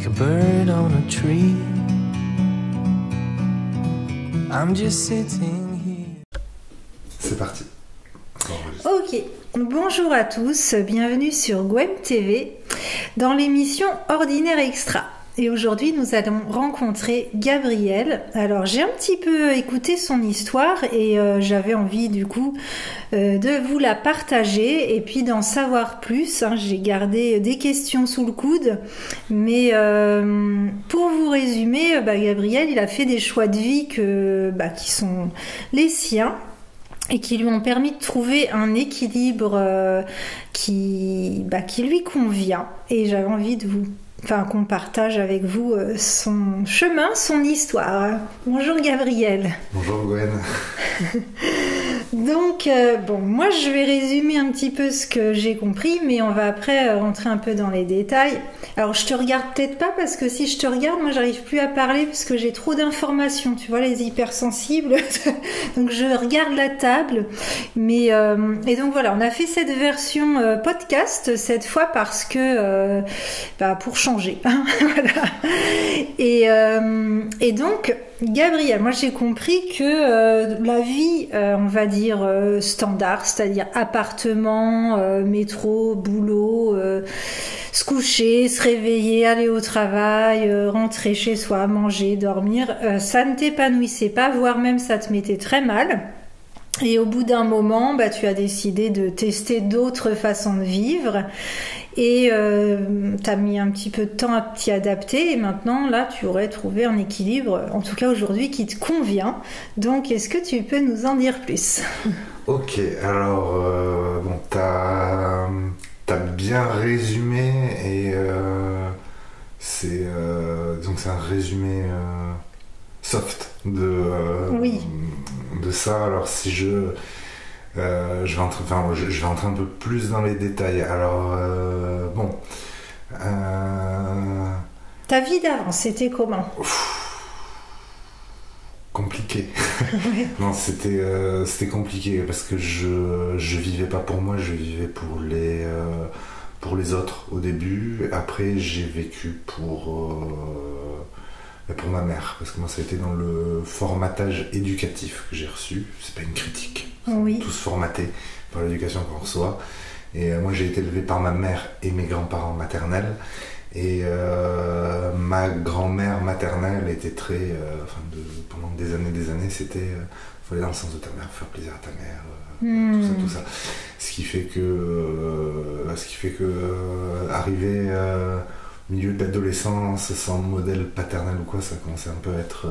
a bird on a tree. I'm just sitting here. C'est parti. Ok, bonjour à tous, bienvenue sur Gwem TV dans l'émission Ordinaire Extra. Et aujourd'hui, nous allons rencontrer Gabrielle. Alors, j'ai un petit peu écouté son histoire et j'avais envie du coup de vous la partager et puis d'en savoir plus. J'ai gardé des questions sous le coude. Mais pour vous résumer, Gabrielle, il a fait des choix de vie qui sont les siens et qui lui ont permis de trouver un équilibre qui lui convient. Et j'avais envie qu'on partage avec vous son chemin, son histoire. Bonjour Gabrielle. Bonjour Gwen. Donc, moi je vais résumer un petit peu ce que j'ai compris, mais on va après rentrer un peu dans les détails. Alors je te regarde peut-être pas parce que si je te regarde, moi j'arrive plus à parler parce que j'ai trop d'informations, tu vois, les hypersensibles. Donc je regarde la table. Mais et donc voilà, on a fait cette version podcast cette fois parce que pour changer. Voilà. Et donc Gabrielle, moi j'ai compris que la vie, on va dire standard, c'est-à-dire appartement, métro, boulot, se coucher, se réveiller, aller au travail, rentrer chez soi, manger, dormir, ça ne t'épanouissait pas, voire même ça te mettait très mal. Et au bout d'un moment, tu as décidé de tester d'autres façons de vivre et tu as mis un petit peu de temps à t'y adapter et maintenant, là, tu aurais trouvé un équilibre, en tout cas aujourd'hui, qui te convient. Donc, est-ce que tu peux nous en dire plus ? Ok, alors, t'as bien résumé et c'est un résumé soft de ça. Alors si je vais entrer un peu plus dans les détails. Alors ta vie d'avant, c'était comment ? Compliqué. Non, c'était compliqué parce que je vivais pas pour moi, je vivais pour les autres au début. Après, j'ai vécu pour ma mère, parce que moi ça a été dans le formatage éducatif que j'ai reçu, c'est pas une critique, oui. Tous formatés par l'éducation qu'on reçoit, et moi j'ai été élevé par ma mère et mes grands-parents maternels, et ma grand-mère maternelle était très, pendant des années c'était, faut aller dans le sens de ta mère, faire plaisir à ta mère, tout ça, ce qui fait que arriver milieu de l'adolescence sans modèle paternel ou quoi, ça commençait un peu à être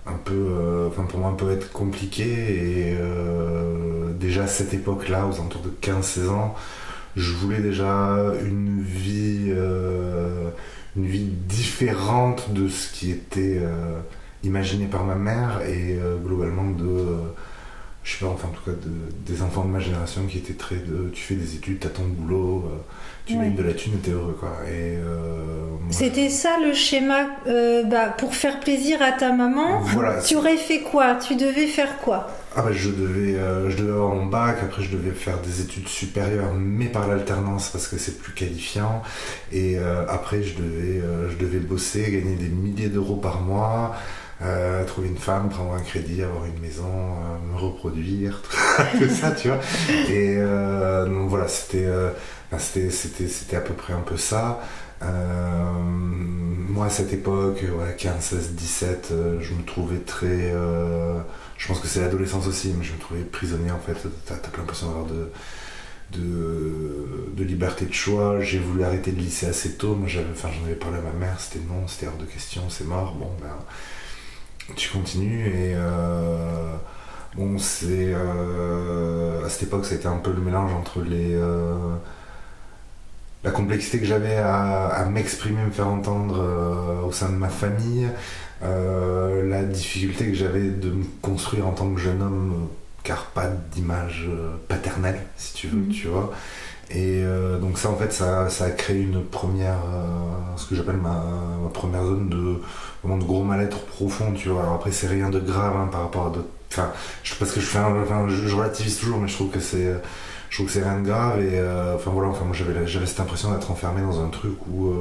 pour moi un peu être compliqué, et déjà à cette époque-là, aux alentours de 15-16 ans, je voulais déjà une vie différente de ce qui était imaginé par ma mère, et globalement des enfants de ma génération qui étaient très tu fais des études, t'as ton boulot, tu gagnes de la thune et t'es heureux, quoi. Et c'était ça le schéma, pour faire plaisir à ta maman. Voilà. Tu aurais fait quoi ? Tu devais faire quoi ? Je devais avoir mon bac, après je devais faire des études supérieures, mais par l'alternance parce que c'est plus qualifiant, et après je devais bosser, gagner des milliers d'euros par mois, trouver une femme, prendre un crédit, avoir une maison, me reproduire, tout ça, tu vois. Et donc voilà, c'était à peu près un peu ça. Moi à cette époque, 15, 16, 17, je me trouvais très... je pense que c'est l'adolescence aussi, mais je me trouvais prisonnier en fait. T'as plein l'impression d'avoir de liberté de choix. J'ai voulu arrêter le lycée assez tôt. Moi j'en avais parlé à ma mère, c'était non, c'était hors de question, c'est mort. Bon tu continues, et c'est à cette époque ça a été un peu le mélange entre la complexité que j'avais à m'exprimer, me faire entendre au sein de ma famille, la difficulté que j'avais de me construire en tant que jeune homme, car pas d'image paternelle, si tu veux, tu vois. Et donc ça, en fait, ça a créé une première, ce que j'appelle ma première zone de gros mal-être profond, tu vois. Alors après, c'est rien de grave par rapport à d'autres... parce que je relativise toujours, mais je trouve que c'est rien de grave, et moi j'avais cette impression d'être enfermé dans un truc où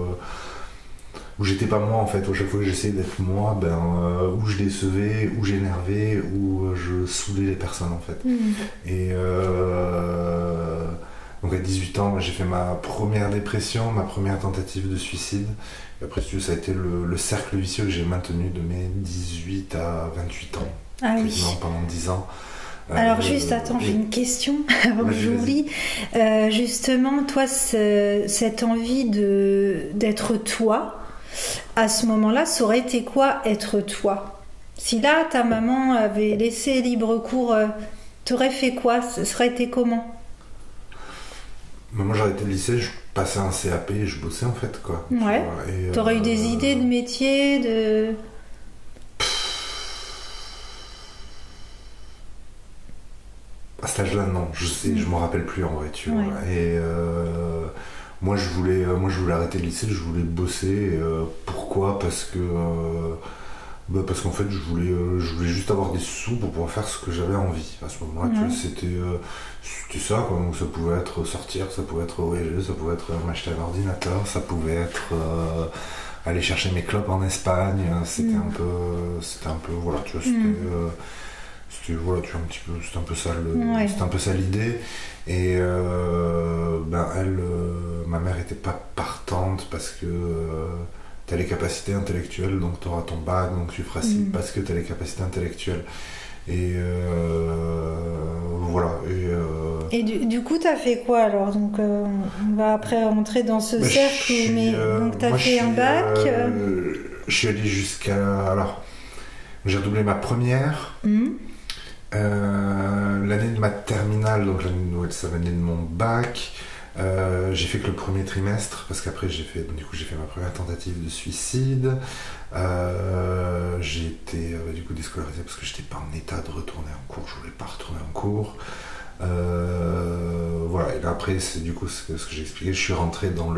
où j'étais pas moi en fait, à chaque fois que j'essayais d'être moi, où je décevais, où j'énervais, où je saoulais les personnes en fait. Et donc à 18 ans, j'ai fait ma première dépression, ma première tentative de suicide. Et après, si tu veux, ça a été le cercle vicieux que j'ai maintenu de mes 18 à 28 ans. Ah oui. Pendant 10 ans. Alors juste, attends, j'ai une question avant que j'oublie. Justement, toi, cette envie d'être toi, à ce moment-là, ça aurait été quoi être toi? Si là, ta maman avait laissé libre cours, t'aurais fait quoi? Ça serait été comment? Moi, j'ai arrêté le lycée, je passais un CAP et je bossais en fait, quoi. Ouais. T'aurais eu des idées de métier, de... À cet âge-là, non. Je m'en rappelle plus en vrai, tu vois. Et moi, je voulais arrêter le lycée, je voulais bosser. Pourquoi? Parce qu'en fait, je voulais juste avoir des sous pour pouvoir faire ce que j'avais envie. À ce moment-là, tu vois, c'était ça, quoi. Donc, ça pouvait être sortir, ça pouvait être voyager, ça pouvait être m'acheter un ordinateur, ça pouvait être aller chercher mes clopes en Espagne. C'était un peu, voilà, tu vois, c'était voilà, tu vois, un petit peu, c'était un peu ça l'idée. Et ma mère était pas partante parce que tu as les capacités intellectuelles, donc tu auras ton bac, donc tu feras ci parce que tu as les capacités intellectuelles. Et voilà. Et du coup, tu as fait quoi alors? Donc, on va après rentrer dans ce cercle. Donc, tu as fait un bac je suis allé jusqu'à. Alors, j'ai redoublé ma première. L'année de ma terminale, donc l'année de mon bac. J'ai fait que le premier trimestre parce qu'après j'ai fait ma première tentative de suicide. J'ai été du coup déscolarisé parce que j'étais pas en état de retourner en cours, je voulais pas retourner en cours. Voilà, et là après c'est du coup ce que j'ai expliqué, je suis rentré dans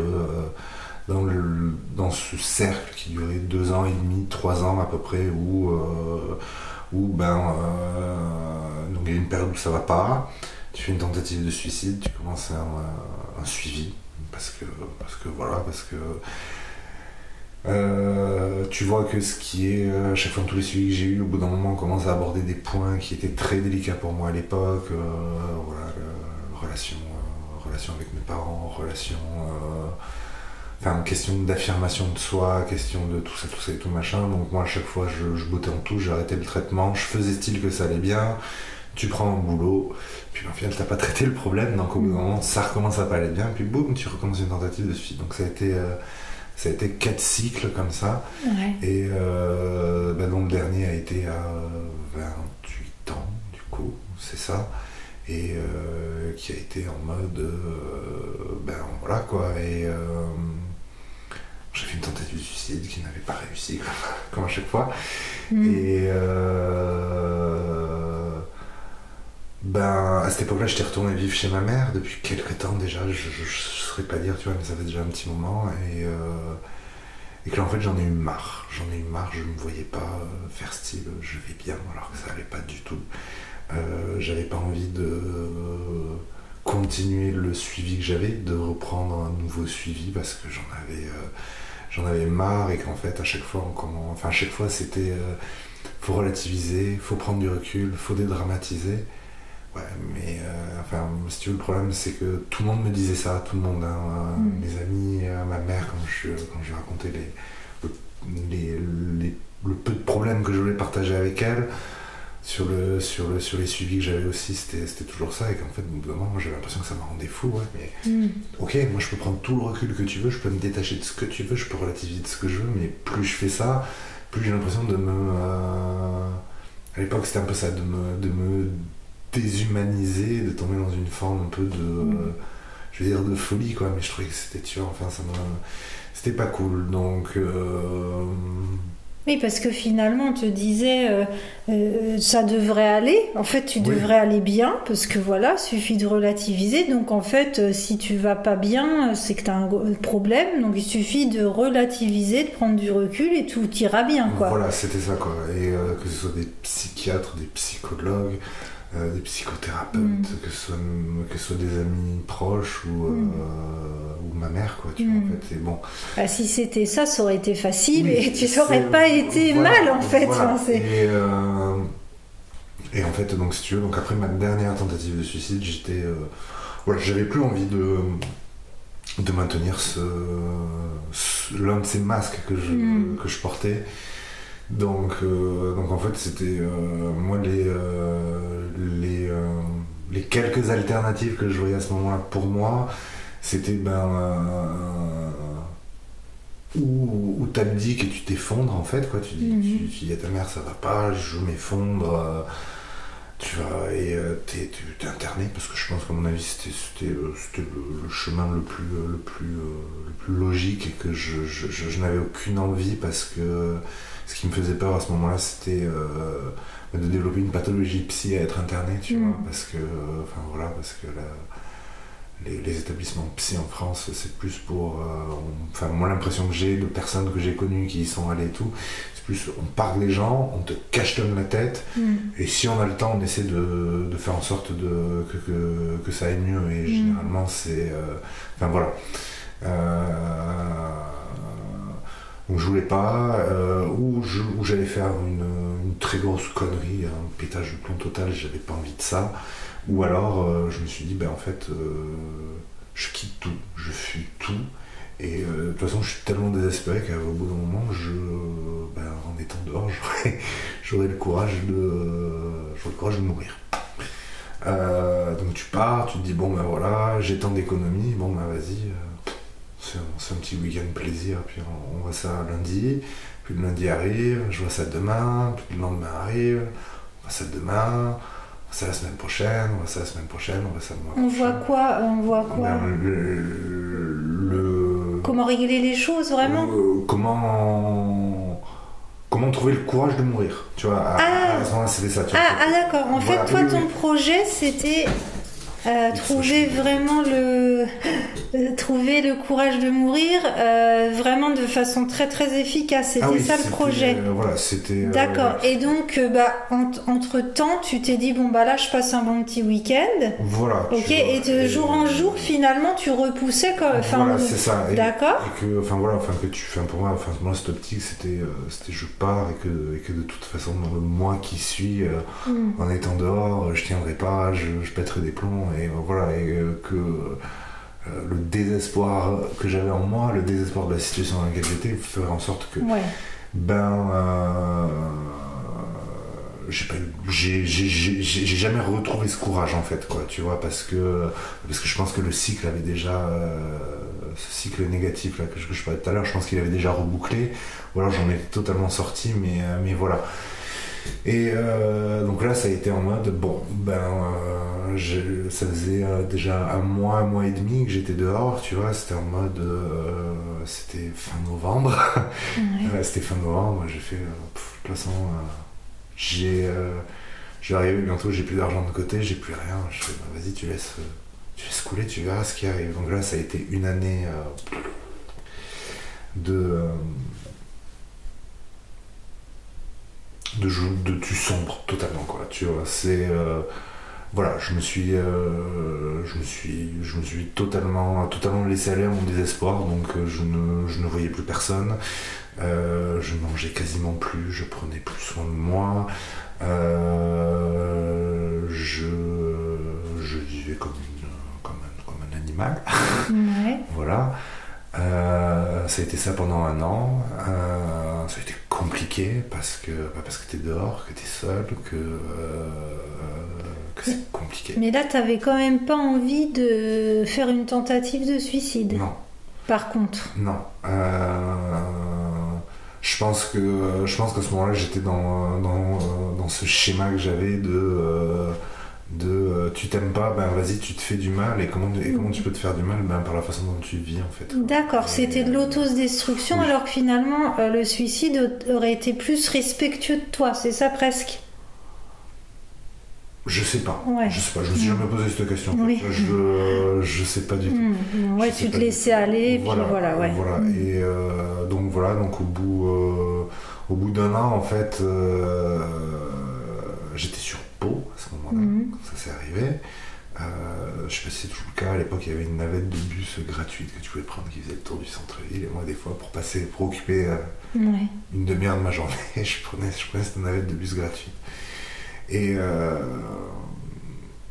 ce cercle qui durait 2 ans et demi, 3 ans à peu près où donc il y a une période où ça va pas. Tu fais une tentative de suicide, tu commences un suivi parce que tu vois que ce qui est à chaque fois dans tous les suivis que j'ai eu, au bout d'un moment on commence à aborder des points qui étaient très délicats pour moi à l'époque, relation avec mes parents, question d'affirmation de soi, question de tout ça et tout machin. Donc moi à chaque fois je bottais en touche, j'arrêtais le traitement, je faisais style que ça allait bien. Tu prends un boulot, puis au final t'as pas traité le problème, donc au bout d'un moment ça recommence à pas aller bien, puis boum, tu recommences une tentative de suite. Donc ça a été 4 cycles comme ça. Et donc le dernier a été à 28 ans du coup, c'est ça, et qui a été en mode voilà quoi. Et j'ai fait une tentative de suicide qui n'avait pas réussi comme à chaque fois. Et à cette époque-là, j'étais retourné vivre chez ma mère depuis quelques temps déjà. Je ne saurais pas dire, tu vois, mais ça fait déjà un petit moment. Et que là, en fait, j'en ai eu marre. Je ne me voyais pas faire style je vais bien, alors que ça allait pas du tout. J'avais pas envie de continuer le suivi que j'avais, de reprendre un nouveau suivi parce que j'en avais marre et qu'en fait, à chaque fois, c'était faut relativiser, faut prendre du recul, faut dédramatiser. Ouais, mais si tu veux, le problème c'est que tout le monde me disait ça, tout le monde, mes amis, ma mère, quand je lui racontais le peu de problèmes que je voulais partager avec elle, sur les suivis que j'avais aussi, c'était toujours ça, et qu'en fait, au bout d'un moment, j'avais l'impression que ça me rendait fou, ouais, mais ok, moi je peux prendre tout le recul que tu veux, je peux me détacher de ce que tu veux, je peux relativiser de ce que je veux, mais plus je fais ça, plus j'ai l'impression de me... À l'époque, c'était un peu ça, de me déshumaniser, de tomber dans une forme un peu de folie, quoi, mais je trouvais que c'était tuant, c'était pas cool, donc oui, parce que finalement on te disait ça devrait aller, en fait tu devrais aller bien, parce que voilà, suffit de relativiser, donc en fait si tu vas pas bien, c'est que tu as un problème, donc il suffit de relativiser, de prendre du recul et tout ira bien, quoi. Voilà, c'était ça, quoi, et que ce soit des psychiatres, des psychologues, des psychothérapeutes, que ce soit des amis proches ou ma mère, quoi, tu vois, en fait. Et bon. Ah, si c'était ça, ça aurait été facile et tu n'aurais pas été mal, en fait. Voilà. Enfin, Et en fait, donc, si tu veux, donc après ma dernière tentative de suicide, j'avais plus envie de maintenir l'un de ces masques que je portais. Donc en fait, c'était moi les quelques alternatives que je voyais à ce moment-là pour moi, c'était où t'abdiques et tu t'effondres, en fait, quoi. Tu dis à ta mère ça va pas, je m'effondre, tu vas et t'es interné, parce que je pense qu'à mon avis c'était le chemin le plus logique, et que je n'avais aucune envie, parce que ce qui me faisait peur à ce moment-là, c'était de développer une pathologie psy à être interné, tu vois, parce que les établissements psy en France, c'est plus pour... moi, l'impression que j'ai de personnes que j'ai connues qui y sont allées et tout, c'est plus, on parle les gens, on te cachetonne la tête, et si on a le temps, on essaie de faire en sorte que ça aille mieux, et généralement, c'est... Donc je voulais pas, ou j'allais faire une très grosse connerie, un pétage de plomb total, j'avais pas envie de ça. Ou alors je me suis dit, en fait, je quitte tout, je fuis tout. Et de toute façon, je suis tellement désespéré qu'au bout d'un moment, en étant dehors, j'aurais le courage de mourir. Donc tu pars, tu te dis, voilà, j'ai tant d'économies, vas-y. C'est un petit week-end plaisir, puis on voit ça lundi, puis le lundi arrive, je vois ça demain, puis le lendemain arrive, on voit ça demain, on voit ça la semaine prochaine, on voit ça la semaine prochaine, on voit ça le mois prochain. On voit quoi Comment régler les choses, vraiment comment trouver le courage de mourir, tu vois, à ce moment-là, c'était ça. Tu vois, d'accord, en fait, toi, ton projet, c'était... trouver le courage de mourir vraiment de façon très très efficace, c'était ça le projet. C'était d'accord. Et donc entre temps tu t'es dit là je passe un bon petit week-end, voilà, ok, et de jour en jour finalement tu repoussais c'est ça. D'accord. Et que pour moi cette optique c'était je pars, et que de toute façon dans le mois qui suit, en étant dehors, je tiendrai pas, je pèterai des plombs, et que le désespoir que j'avais en moi, le désespoir de la situation dans laquelle j'étais, ferait en sorte que j'ai jamais retrouvé ce courage, en fait, quoi, tu vois, parce que je pense que le cycle avait déjà ce cycle négatif là que je parlais tout à l'heure, je pense qu'il avait déjà rebouclé, ou alors j'en ai totalement sorti, mais voilà. Et donc là ça a été en mode ça faisait déjà un mois et demi que j'étais dehors, tu vois, c'était en mode c'était fin novembre. C'était fin novembre, j'ai fait de toute façon je vais arriver bientôt, j'ai plus d'argent de côté, j'ai plus rien, je fais vas-y, tu laisses couler, tu verras ce qui arrive. Donc là ça a été une année de tu sombres totalement, quoi, tu vois, c'est je me suis totalement laissé aller à mon désespoir, donc je ne voyais plus personne, je mangeais quasiment plus, je prenais plus soin de moi, je vivais comme un animal. Voilà. Ça a été ça pendant un an. Ça a été compliqué parce que t'es dehors, que t'es seul, que c'est compliqué. Mais là, t'avais quand même pas envie de faire une tentative de suicide. Non. Par contre. Non. Je pense qu'à ce moment-là, j'étais dans ce schéma que j'avais de tu t'aimes pas, vas-y, tu te fais du mal, et comment tu peux te faire du mal, par la façon dont tu vis, en fait. D'accord, c'était de l'autodestruction, oui. Alors que finalement le suicide aurait été plus respectueux de toi, c'est ça presque? Je sais pas, ouais. Je me suis jamais posé cette question. Oui. Je sais pas du tout. Ouais, tu te laissais aller, puis voilà. Et donc au bout d'un an, en fait, j'étais sur Pau à ce moment-là, quand ça s'est arrivé. Je sais pas si c'est toujours le cas, à l'époque il y avait une navette de bus gratuite que tu pouvais prendre qui faisait le tour du centre-ville, et moi des fois pour occuper une demi-heure de ma journée, je prenais cette navette de bus gratuite. Et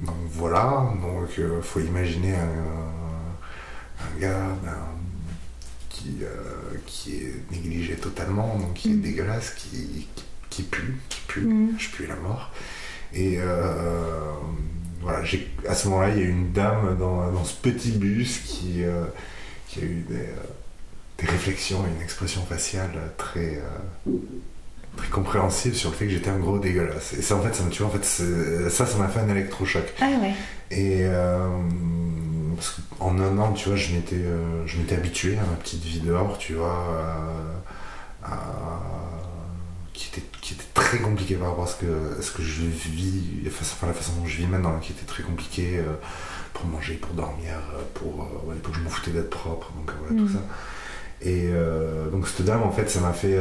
donc voilà, donc faut imaginer un gars qui est négligé totalement, donc qui est dégueulasse, qui pue, je pue la mort. Et voilà, à ce moment-là, il y a une dame dans ce petit bus qui a eu des réflexions et une expression faciale très compréhensible sur le fait que j'étais un gros dégueulasse. Et ça, en fait, ça m'a fait un électrochoc. Ah ouais. Et parce qu'en un an, tu vois, je m'étais habitué à ma petite vie dehors, tu vois, qui était très compliqué par rapport à ce que je vis, enfin la façon dont je vis maintenant, qui était très compliqué pour manger, pour dormir, pour que je m'en foutais d'être propre, donc voilà, tout ça. Et donc cette dame, en fait, ça m'a fait...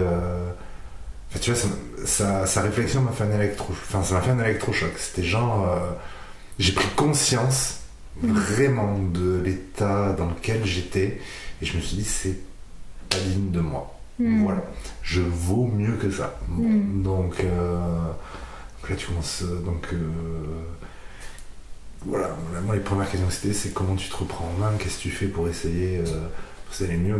Enfin, tu vois, sa réflexion m'a fait un électrochoc. C'était genre... j'ai pris conscience vraiment de l'état dans lequel j'étais, et je me suis dit, c'est pas digne de moi. Voilà, je vaux mieux que ça. Donc là tu commences. Voilà, moi les premières questions c'était c'est comment tu te reprends en main, qu'est-ce que tu fais pour essayer aller mieux.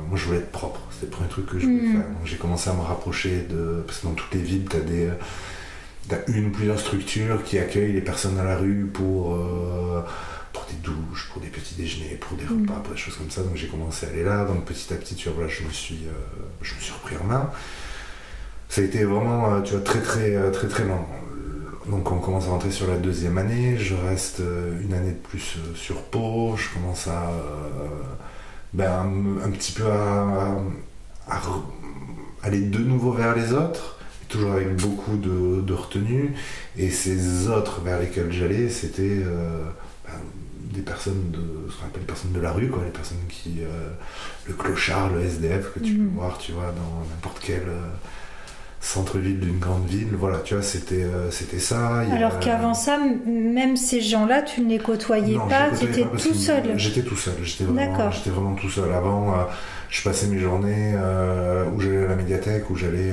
Moi je voulais être propre, c'était le premier truc que je voulais faire. Donc j'ai commencé à me rapprocher parce que dans toutes les villes t'as une ou plusieurs structures qui accueillent les personnes à la rue pour des douches, pour des petits déjeuners, pour des repas, pour des choses comme ça. Donc j'ai commencé à aller là, donc petit à petit, tu vois, voilà, je me suis repris en main. Ça a été vraiment, tu vois, très lent. Donc on commence à rentrer sur la 2e année, je reste une année de plus sur Pau, je commence à un petit peu à aller de nouveau vers les autres, toujours avec beaucoup de retenue, et ces autres vers lesquels j'allais, c'était des personnes ce qu'on appelle les personnes de la rue, quoi, les personnes qui le clochard, le SDF que tu peux voir, tu vois, dans n'importe quel centre-ville d'une grande ville, voilà, tu vois, c'était ça. Alors qu'avant ça, même ces gens-là, tu ne les côtoyais pas, tu étais tout seul. J'étais tout seul, j'étais vraiment tout seul. Avant, je passais mes journées où j'allais à la médiathèque, où j'allais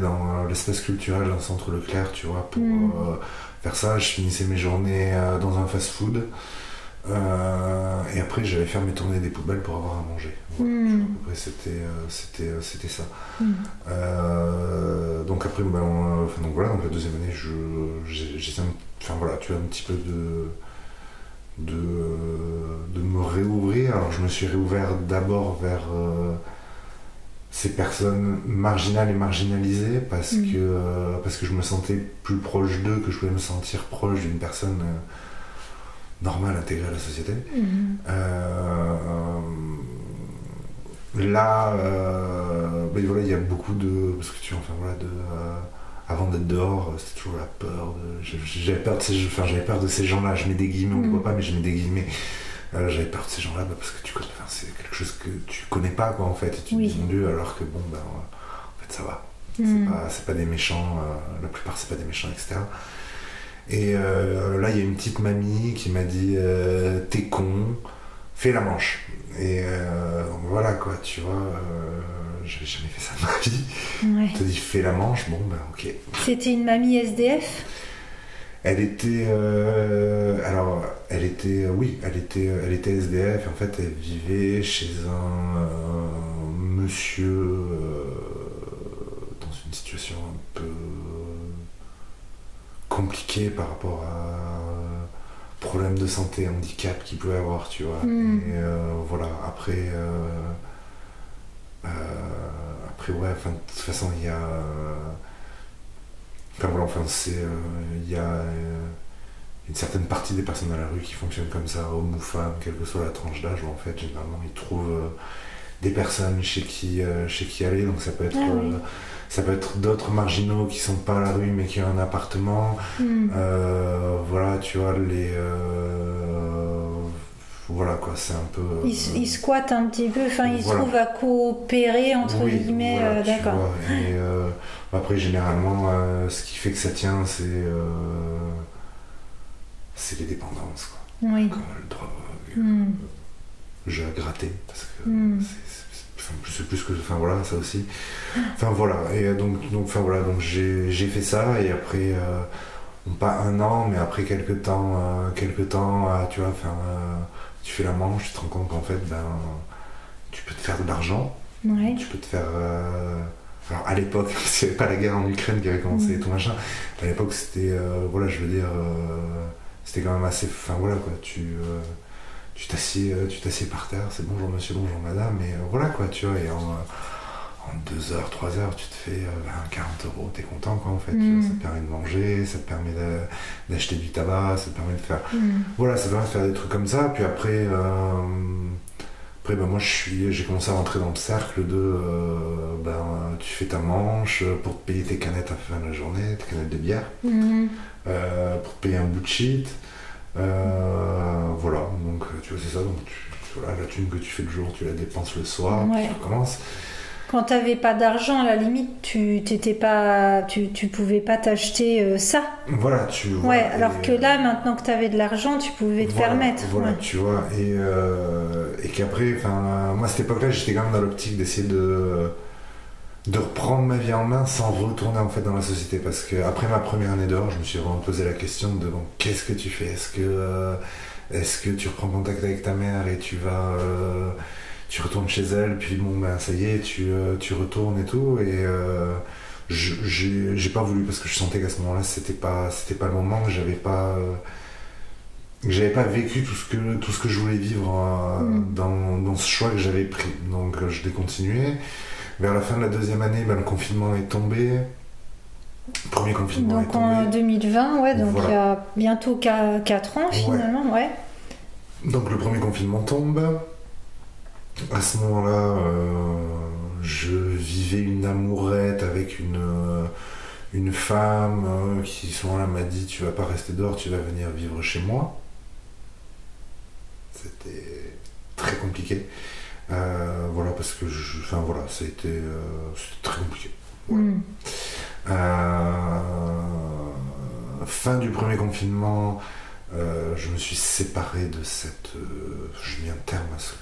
dans l'espace culturel, dans le centre Leclerc, tu vois, pour faire ça. Je finissais mes journées dans un fast-food. Et après j'allais faire mes tournées des poubelles pour avoir à manger. Voilà, après c'était ça. Donc après donc voilà, donc la 2e année j'essaie tu vois, un petit peu de me réouvrir. Alors je me suis réouvert d'abord vers ces personnes marginales et marginalisées parce que je me sentais plus proche d'eux que je pouvais me sentir proche d'une personne normal, intégré à la société. Là, voilà, il y a beaucoup de... Parce que tu vois, avant d'être dehors, c'était toujours la peur. J'avais peur de ces gens-là. Je mets des guillemets, on ne voit pas, mais je mets des guillemets. J'avais peur de ces gens-là parce que c'est quelque chose que tu connais pas, quoi, en fait. Et tu te dis, mon Dieu, alors que bon, en fait, ça va. C'est pas des méchants. La plupart, c'est pas des méchants, etc. Et là, il y a une petite mamie qui m'a dit t'es con, fais la manche. Et voilà, quoi, tu vois, j'avais jamais fait ça de ma vie. Elle te dit fais la manche, bon, ok. C'était une mamie SDF ? Elle était elle était SDF. En fait, elle vivait chez un monsieur dans une situation un peu compliqué par rapport à problèmes de santé, handicap qu'il pouvait avoir, tu vois. Et voilà, après ouais, enfin, de toute façon, il y a il y a une certaine partie des personnes à la rue qui fonctionnent comme ça, hommes ou femmes, quelle que soit la tranche d'âge, où en fait, généralement, ils trouvent des personnes chez qui aller, donc ça peut être ça peut être d'autres marginaux qui sont pas à la rue mais qui ont un appartement. Voilà, tu vois, voilà quoi, c'est un peu... Il squatte un petit peu, enfin il se voilà. trouve à coopérer entre Oui, guillemets, voilà, tu d'accord. vois. Et après, généralement, ce qui fait que ça tient, c'est les dépendances, quoi. Oui. Comme le drogue, Mm. jeu à gratter, parce que Mm. c'est plus que... Enfin voilà, ça aussi. Enfin voilà, et enfin, voilà, donc j'ai fait ça, et après, pas un an, mais après quelques temps, tu vois, enfin, tu fais la manche, tu te rends compte qu'en fait, ben, tu peux te faire de l'argent, Ouais. tu peux te faire... alors à l'époque, parce qu'il n'y avait pas la guerre en Ukraine qui avait commencé et tout machin, à l'époque c'était, voilà, je veux dire, c'était quand même assez... Enfin voilà quoi, tu t'assieds par terre, c'est bonjour monsieur, bonjour madame, et voilà quoi, tu vois, et en 2 heures, 3 heures, tu te fais 40 euros, t'es content quoi en fait, tu vois, ça te permet de manger, ça te permet d'acheter du tabac, ça te permet de faire... Voilà, ça te permet de faire des trucs comme ça, puis après... Après, ben, moi, j'ai commencé à rentrer dans le cercle de tu fais ta manche pour te payer tes canettes à la fin de la journée, tes canettes de bière, pour te payer un bout de shit. Voilà, donc tu vois, c'est ça. Donc, voilà, la thune que tu fais le jour, tu la dépenses le soir, Ouais. puis tu recommences. Quand t'avais pas d'argent, à la limite, tu pouvais pas t'acheter ça. Voilà, tu vois. Ouais, alors que là, maintenant que t'avais de l'argent, tu pouvais te permettre. Voilà, Ouais. tu vois. Et qu'après, moi, à cette époque-là, j'étais quand même dans l'optique d'essayer de reprendre ma vie en main sans retourner en fait dans la société, parce que après ma première année dehors, je me suis vraiment posé la question de bon, qu'est-ce que tu fais, est-ce que tu reprends contact avec ta mère et tu retournes chez elle, puis bon ben ça y est, tu retournes et tout, et j'ai pas voulu, parce que je sentais qu'à ce moment-là c'était pas le moment, que j'avais pas vécu tout ce que je voulais vivre dans ce choix que j'avais pris, donc je l'ai continué. Vers la fin de la deuxième année, ben, le confinement est tombé. Le premier confinement est Donc tombé. en 2020, ouais, donc Voilà. il y a bientôt 4 ans finalement, ouais. Donc le premier confinement tombe. À ce moment-là, je vivais une amourette avec une femme qui, à ce moment-là, m'a dit « Tu vas pas rester dehors, tu vas venir vivre chez moi ». C'était très compliqué. Voilà, parce que c'était très compliqué. Voilà. Fin du premier confinement, je me suis séparé de cette... je mets un terme à ce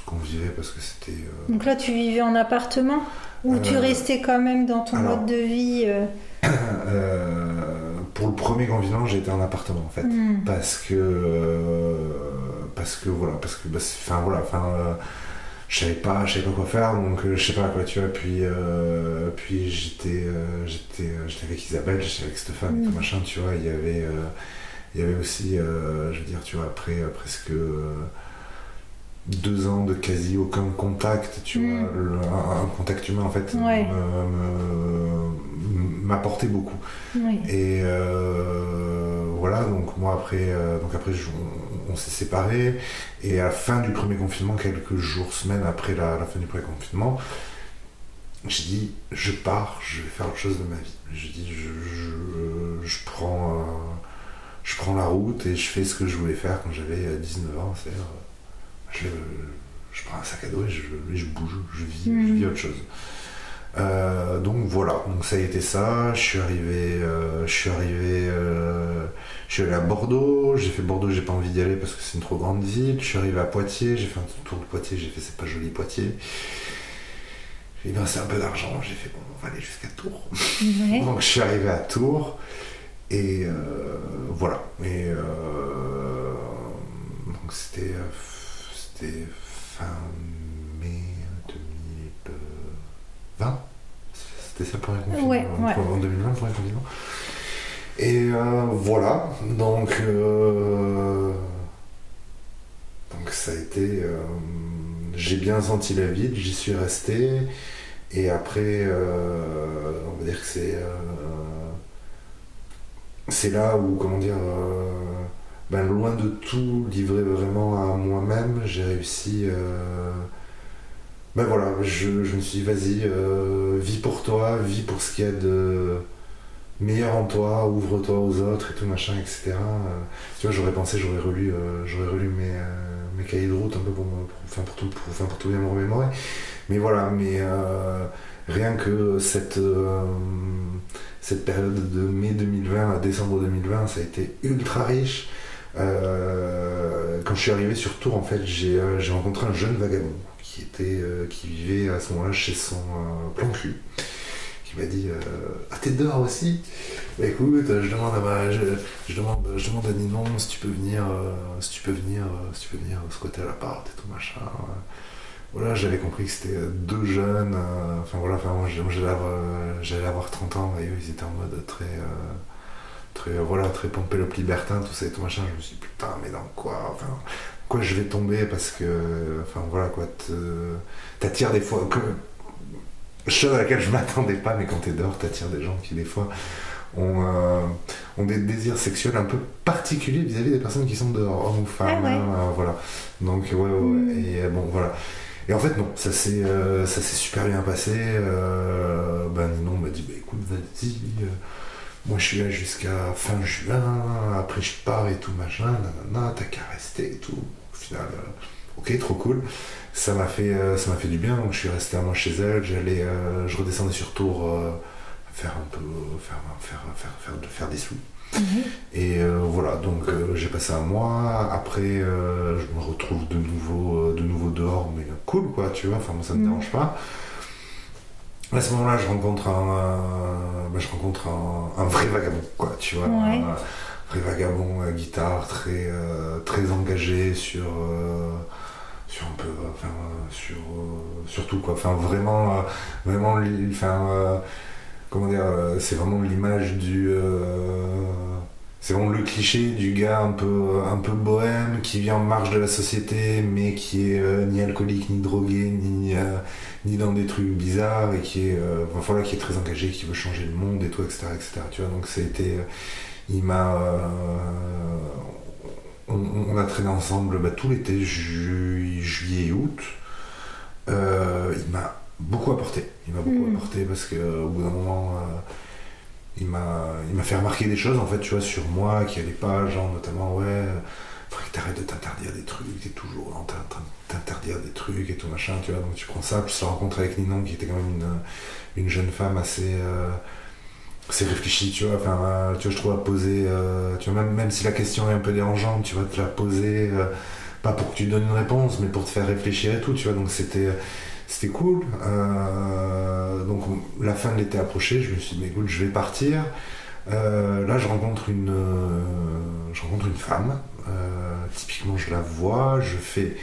qu'on vivait, parce que c'était... Donc là, tu vivais en appartement ou tu restais quand même dans ton mode de vie Pour le premier confinement, j'ai été en appartement en fait, parce que je savais pas quoi faire, donc je sais pas quoi, tu vois, puis j'étais avec Isabelle, j'étais avec Stéphane et tout machin, tu vois, il y avait aussi, je veux dire, tu vois, après presque 2 ans de quasi aucun contact, tu vois, un contact humain en fait, m'apportait beaucoup. Oui. Et voilà, donc moi après, on s'est séparés, et à la fin du premier confinement, quelques jours, semaines après la fin du premier confinement, j'ai dit je pars, je vais faire autre chose de ma vie. J'ai dit je prends la route et je fais ce que je voulais faire quand j'avais 19 ans, c'est-à-dire je prends un sac à dos et je bouge, je vis autre chose. Donc voilà, donc ça a été ça. Je suis allé à Bordeaux. J'ai fait Bordeaux, j'ai pas envie d'y aller parce que c'est une trop grande ville. Je suis arrivé à Poitiers, j'ai fait un tour de Poitiers, j'ai fait c'est pas joli Poitiers. J'ai dépensé un peu d'argent, j'ai fait bon, on va aller jusqu'à Tours. Ouais. Donc je suis arrivé à Tours et voilà. Et donc c'était fin mai 2020. C'était ça le premier confinement. Ouais. En 2020, le premier confinement. Et voilà, donc ça a été... j'ai bien senti la vide, j'y suis resté, et après, on va dire que c'est là où, comment dire, loin de tout livrer vraiment à moi-même, j'ai réussi... voilà, je me suis dit, vas-y, vis pour toi, vis pour ce qu'il y a meilleur en toi, ouvre-toi aux autres et tout machin, etc. Tu vois, j'aurais pensé, j'aurais relu mes cahiers de route un peu pour tout bien me remémorer. Mais voilà, rien que cette période de mai 2020 à décembre 2020, ça a été ultra riche. Quand je suis arrivé sur Tours, en fait, j'ai rencontré un jeune vagabond qui vivait à ce moment-là chez son plan cul. Qui m'a dit t'es dehors aussi? Bah écoute, je demande à Ninon si tu peux venir squatter à l'appart et tout machin. Voilà, j'avais compris que c'était deux jeunes, moi j'allais avoir 30 ans et eux ils étaient en mode très Pompelope libertin, tout ça et tout machin. Je me suis dit putain, mais dans quoi je vais tomber, parce que t'attires des fois chose à laquelle je m'attendais pas, mais quand t'es dehors t'attires des gens qui des fois ont des désirs sexuels un peu particuliers vis-à-vis des personnes qui sont dehors, hommes ou femmes. Ah ouais. Voilà, donc ouais. Et bon voilà. Et en fait non, ça s'est super bien passé. Ninon m'a dit écoute, vas-y, moi je suis là jusqu'à fin juin, après je pars et tout machin, nanana, t'as qu'à rester et tout. Au final, ok, trop cool. Ça m'a fait du bien, donc je suis resté un mois chez elle. Je redescendais sur Tours faire des sous. Et voilà, donc j'ai passé un mois. Après, je me retrouve de nouveau dehors, mais cool quoi, tu vois. Moi ça me dérange pas. À ce moment-là, je rencontre un vrai vagabond, quoi, tu vois. Ouais. Un vrai vagabond à guitare, très engagé sur tout quoi. Vraiment, comment dire, c'est vraiment l'image c'est vraiment le cliché du gars un peu bohème qui vit en marge de la société, mais qui est ni alcoolique, ni drogué, ni dans des trucs bizarres, et qui est très engagé, qui veut changer le monde et tout, etc. Tu vois, donc on a traîné ensemble tout l'été, juillet et août. Il m'a beaucoup apporté. Parce qu'au bout d'un moment, il m'a fait remarquer des choses, en fait, tu vois, sur moi qui allaient pas, genre notamment, faudrait que t'arrêtes de t'interdire des trucs, t'es toujours en train de t'interdire des trucs et tout machin, tu vois. Donc tu prends ça, plus la rencontre avec Ninon qui était quand même une jeune femme assez réfléchie, tu vois. Je trouve à poser, tu vois, même si la question est un peu dérangeante, tu vas te la poser, pas pour que tu donnes une réponse, mais pour te faire réfléchir et tout, tu vois. Donc c'était cool. Donc la fin de l'été approchait, je me suis dit mais écoute, je vais partir. Là je rencontre une femme. Typiquement je la vois, je fais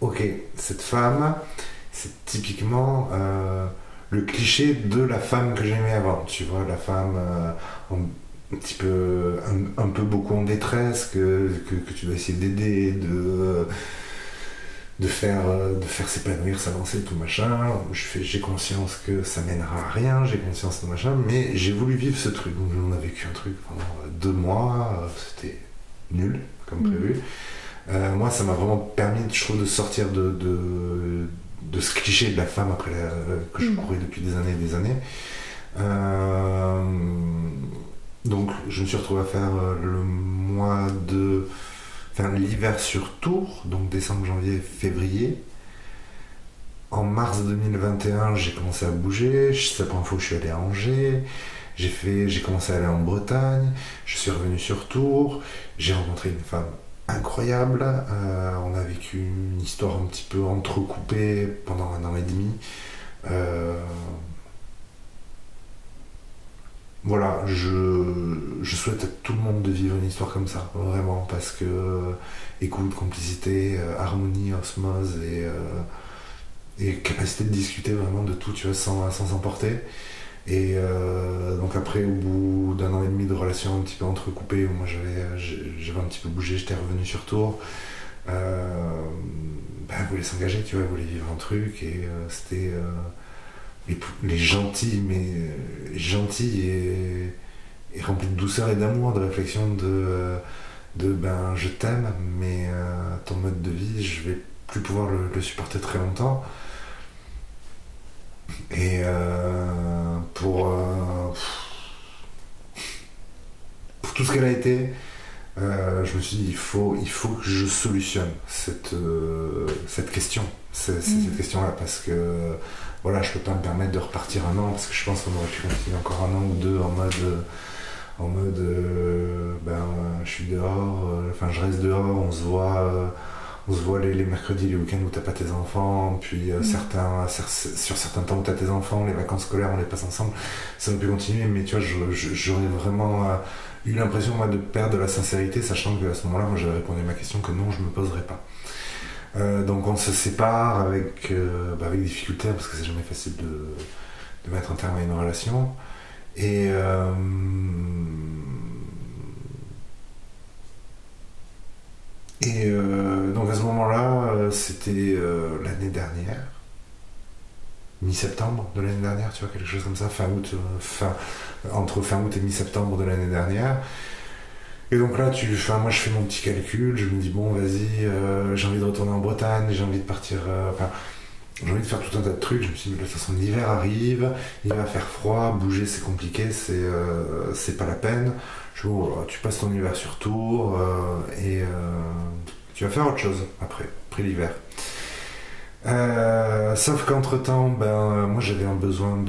ok, cette femme c'est typiquement le cliché de la femme que j'aimais avant, tu vois, la femme un petit peu un peu beaucoup en détresse, que tu dois essayer d'aider, de faire s'épanouir, s'avancer, tout machin. J'ai conscience que ça mènera à rien, j'ai conscience de machin, mais j'ai voulu vivre ce truc. Donc on a vécu un truc pendant 2 mois, c'était nul comme prévu. Moi ça m'a vraiment permis, je trouve, de sortir de ce cliché de la femme après que je courais depuis des années et des années. Donc je me suis retrouvé à faire l'hiver sur Tours, donc décembre, janvier, février. En mars 2021, j'ai commencé à bouger. C'est la première fois que je suis allé à Angers. J'ai commencé à aller en Bretagne. Je suis revenu sur Tours. J'ai rencontré une femme incroyable. On a vécu une histoire un petit peu entrecoupée pendant 1 an et demi. Voilà, je souhaite à tout le monde de vivre une histoire comme ça, vraiment, parce que écoute, complicité, harmonie, osmose et capacité de discuter vraiment de tout, tu vois, sans s'emporter. Et donc après, au bout d'1 an et demi de relation un petit peu entrecoupée, où moi j'avais un petit peu bougé, j'étais revenu sur Tours, elle voulait s'engager, tu vois, elle voulait vivre un truc, et c'était... les gentils, mais gentils et remplis de douceur et d'amour, de réflexion, de je t'aime, mais ton mode de vie, je vais plus pouvoir le supporter très longtemps. Et tout ce qu'elle a été, je me suis dit, il faut que je solutionne cette question, cette question-là, parce que voilà, je peux pas me permettre de repartir un an, parce que je pense qu'on aurait pu continuer encore un an ou deux en mode je suis dehors, je reste dehors, on se voit les mercredis, les week-ends où t'as pas tes enfants, puis sur certains temps où t'as tes enfants, les vacances scolaires on les passe ensemble, ça aurait pu continuer, mais tu vois, j'aurais vraiment eu l'impression moi, de perdre de la sincérité, sachant qu'à ce moment-là, moi j'avais répondu à ma question que non, je me poserais pas. Donc on se sépare avec difficulté, parce que c'est jamais facile de mettre un terme à une relation. Et donc à ce moment-là, c'était l'année dernière, mi-septembre de l'année dernière, tu vois, quelque chose comme ça, entre fin août et mi-septembre de l'année dernière. Et donc là, moi je fais mon petit calcul, je me dis bon vas-y, j'ai envie de retourner en Bretagne, j'ai envie de partir, j'ai envie de faire tout un tas de trucs. Je me suis dit, de toute façon, l'hiver arrive, il va faire froid, bouger c'est compliqué, c'est pas la peine. Je dis, tu passes ton hiver sur Tours et tu vas faire autre chose après l'hiver. Sauf qu'entre-temps, moi j'avais un besoin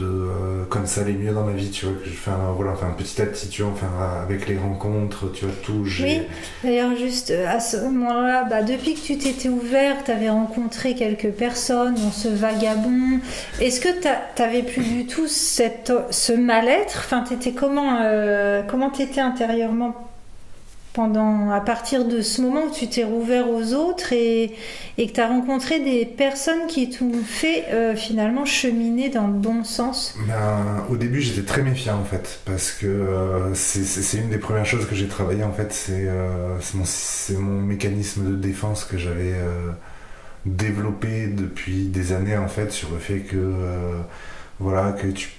comme ça allait mieux dans ma vie, tu vois, que je fais petit à petit, tu vois, avec les rencontres, tu vois, tout. Oui, d'ailleurs, juste à ce moment-là, depuis que tu t'étais ouvert, tu avais rencontré quelques personnes dans ce vagabond. Est-ce que tu n'avais plus du tout ce mal-être? Enfin, comment t'étais intérieurement à partir de ce moment où tu t'es rouvert aux autres et que tu as rencontré des personnes qui t'ont fait finalement cheminer dans le bon sens? Au début, j'étais très méfiant en fait, parce que c'est une des premières choses que j'ai travaillé en fait, c'est mon mécanisme de défense que j'avais développé depuis des années en fait, sur le fait que que tu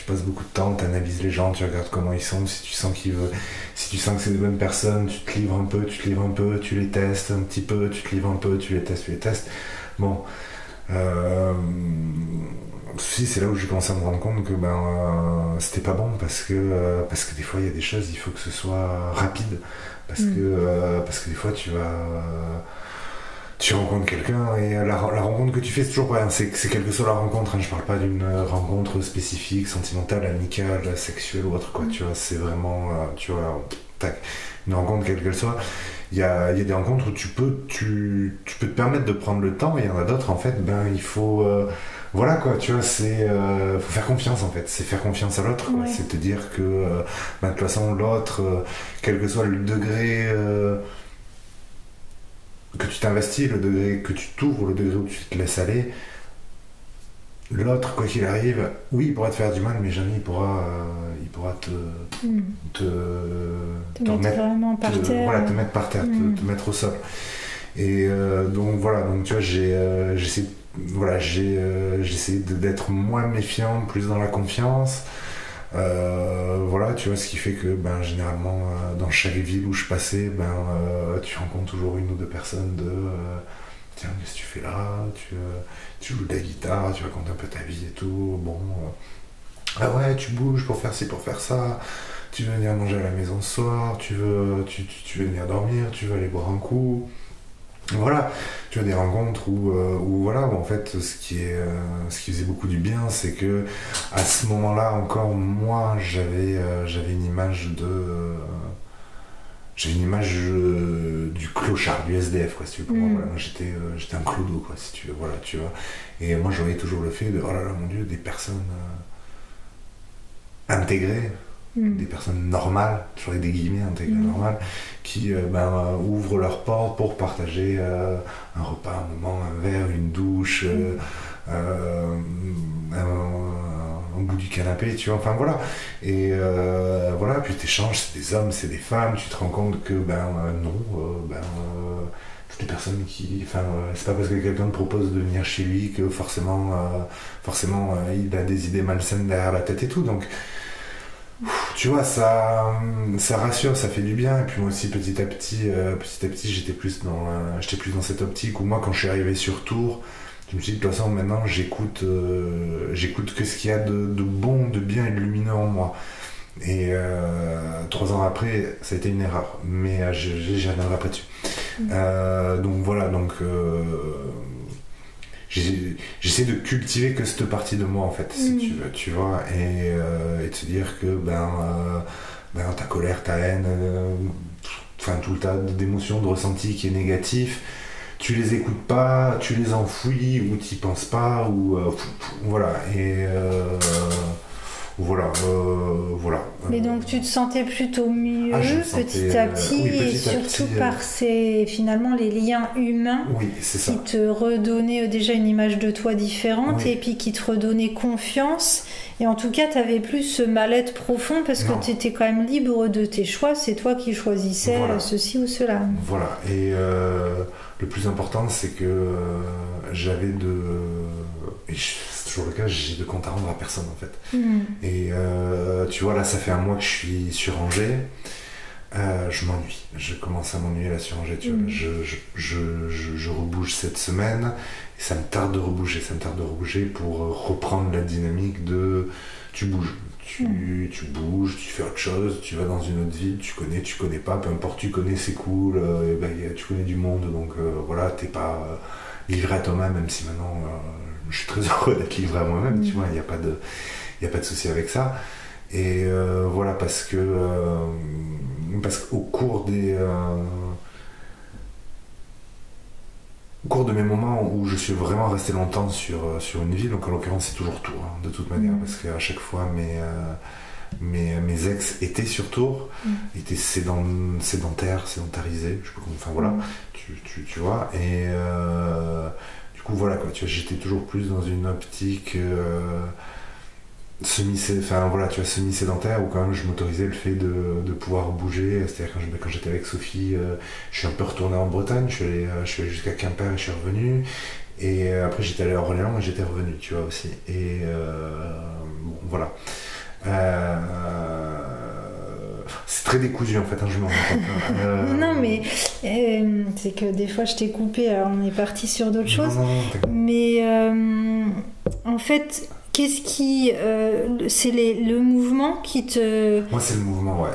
passes beaucoup de temps, tu analyses les gens, tu regardes comment ils sont, si tu sens que c'est des bonnes personnes, tu te livres un peu, tu les testes un petit peu, tu te livres un peu, tu les testes. Bon, c'est là où j'ai commencé à me rendre compte que c'était pas bon, parce que des fois il y a des choses, il faut que ce soit rapide, parce que des fois tu rencontres quelqu'un et la rencontre que tu fais, c'est toujours pas rien, c'est quelle que soit la rencontre, je parle pas d'une rencontre spécifique, sentimentale, amicale, sexuelle ou autre, quoi, tu vois, c'est vraiment, tu vois, une rencontre quelle qu'elle soit. Il y a des rencontres où tu peux te permettre de prendre le temps, et il y en a d'autres, en fait, il faut, voilà quoi, tu vois, faut faire confiance en fait, c'est faire confiance à l'autre, quoi. C'est te dire que, de toute façon, l'autre, quel que soit le degré que tu t'investis, le degré que tu t'ouvres, le degré où tu te laisses aller, l'autre, quoi qu'il arrive, oui, il pourra te faire du mal, mais jamais il pourra te mettre vraiment par terre. Voilà, te mettre par terre, te mettre au sol. Et donc voilà, donc tu vois, j'essaie d'être moins méfiant, plus dans la confiance. Voilà, tu vois, ce qui fait que généralement dans chaque ville où je passais, tu rencontres toujours une ou deux personnes tiens, qu'est-ce que tu fais là, tu joues de la guitare, tu racontes un peu ta vie et tout, bon, ah ouais, tu bouges pour faire ci, pour faire ça, tu veux venir manger à la maison ce soir, tu veux venir dormir, tu veux aller boire un coup. Voilà, tu as des rencontres où en fait ce qui faisait beaucoup du bien, c'est que à ce moment-là encore, moi j'avais une image du clochard, du SDF, quoi, si tu veux. Pour moi, voilà, j'étais un clodo, quoi, si tu veux, voilà, tu vois. Et moi je voyais toujours le fait de, oh là là mon Dieu, des personnes intégrées, des personnes normales, toujours avec des guillemets, intégrées, normales, qui ouvrent leurs portes pour partager un repas, un moment, un verre, une douche, un bout du canapé, tu vois, enfin voilà. Et voilà, puis t'échanges, c'est des hommes, c'est des femmes, tu te rends compte que toutes les personnes c'est pas parce que quelqu'un te propose de venir chez lui que forcément il a des idées malsaines derrière la tête et tout, donc tu vois, ça rassure, ça fait du bien. Et puis moi aussi, petit à petit, j'étais plus dans cette optique où moi, quand je suis arrivé sur Tours, je me suis dit, de toute façon, maintenant, j'écoute que ce qu'il y a de bon, de bien et de lumineux en moi. Et 3 ans après, ça a été une erreur, mais j'y reviendrai après dessus. Donc voilà, j'essaie de cultiver que cette partie de moi en fait, si tu veux, tu vois, et de se dire que ta colère, ta haine, enfin tout le tas d'émotions, de ressentis qui est négatif, tu les écoutes pas, tu les enfouis ou t'y penses pas, ou voilà, et voilà. Mais donc tu te sentais plutôt mieux petit à petit, et surtout par finalement les liens humains qui te redonnaient déjà une image de toi différente et puis qui te redonnaient confiance. Et en tout cas, tu n'avais plus ce mal-être profond parce que tu étais quand même libre de tes choix. C'est toi qui choisissais ceci ou cela. Voilà. Et le plus important, c'est que j'avais et c'est toujours le cas, j'ai de compte à rendre à personne en fait. Et tu vois, là, ça fait un mois que je suis sur Angers. Je m'ennuie. Je commence à m'ennuyer là sur Angers. Tu vois. Je rebouge cette semaine. Et ça me tarde de rebouger. Ça me tarde de rebouger pour reprendre la dynamique de tu bouges. Tu bouges, tu fais autre chose, tu vas dans une autre ville, tu connais pas, peu importe, tu connais, c'est cool, tu connais du monde, donc voilà, t'es pas livré à toi-même, même si maintenant je suis très heureux d'être livré à moi-même, tu vois, il n'y a pas de souci avec ça. Et voilà, parce qu'au cours au cours de mes moments où je suis vraiment resté longtemps sur une ville, donc en l'occurrence c'est toujours Tours, hein, de toute manière, parce qu'à chaque fois mes ex étaient sur Tours, étaient sédentarisés, je sais pas comment, enfin voilà, tu vois, et du coup voilà quoi, tu vois, j'étais toujours plus dans une optique semi-sédentaire où quand même je m'autorisais le fait de pouvoir bouger, c'est-à-dire quand j'étais avec Sophie, je suis un peu retourné en Bretagne, je suis allé jusqu'à Quimper et je suis revenu, et après j'étais allé à Orléans et j'étais revenu, tu vois, aussi, et bon, voilà. C'est très décousu en fait, hein, je me rends compte. Non mais c'est que des fois je t'ai coupé, alors on est parti sur d'autres choses, mais en fait qu'est-ce qui c'est le mouvement qui te... Moi c'est le mouvement, ouais.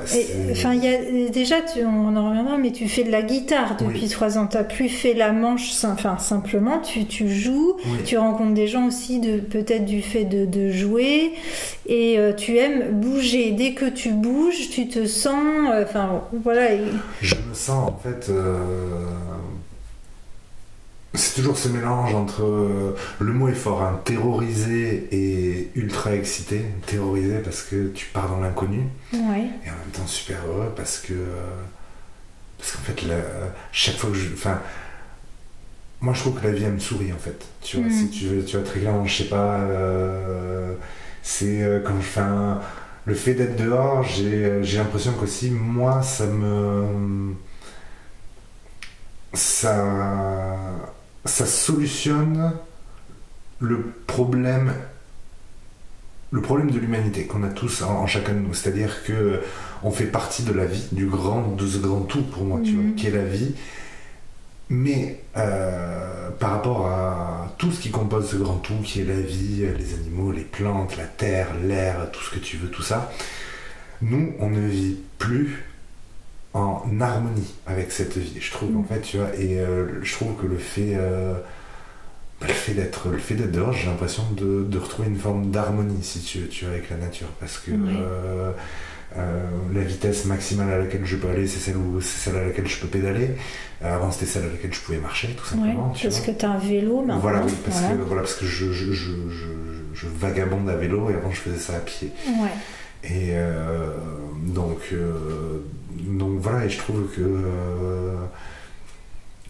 Enfin il y a déjà on en reviendra, mais tu fais de la guitare depuis 3 ans, t'as plus fait la manche, enfin simplement tu joues, tu rencontres des gens aussi peut-être du fait de jouer, et tu aimes bouger. Dès que tu bouges tu te sens enfin voilà. Je me sens en fait c'est toujours ce mélange entre le mot est fort, hein, terrorisé et ultra excité. Terrorisé parce que tu pars dans l'inconnu, et en même temps super heureux parce qu'en fait chaque fois que moi je trouve que la vie elle me sourit en fait, tu vois, si tu vois très clairement, je sais pas, c'est quand je fais le fait d'être dehors, j'ai l'impression qu'aussi moi ça solutionne le problème de l'humanité qu'on a tous en chacun de nous, c'est-à-dire que on fait partie de la vie, de ce grand tout pour moi, tu vois, qui est la vie, mais par rapport à tout ce qui compose ce grand tout qui est la vie, les animaux, les plantes, la terre, l'air, tout ce que tu veux, tout ça, nous on ne vit plus en harmonie avec cette vie, je trouve, en fait, tu vois, et je trouve que le fait d'être dehors, j'ai l'impression de retrouver une forme d'harmonie, si tu vois, avec la nature, parce que la vitesse maximale à laquelle je peux aller, c'est celle à laquelle je peux pédaler. Avant, c'était celle à laquelle je pouvais marcher, tout simplement. Parce que tu as un vélo maintenant. Voilà, oui, parce que je vagabonde à vélo, et avant je faisais ça à pied. Et donc voilà, et je trouve que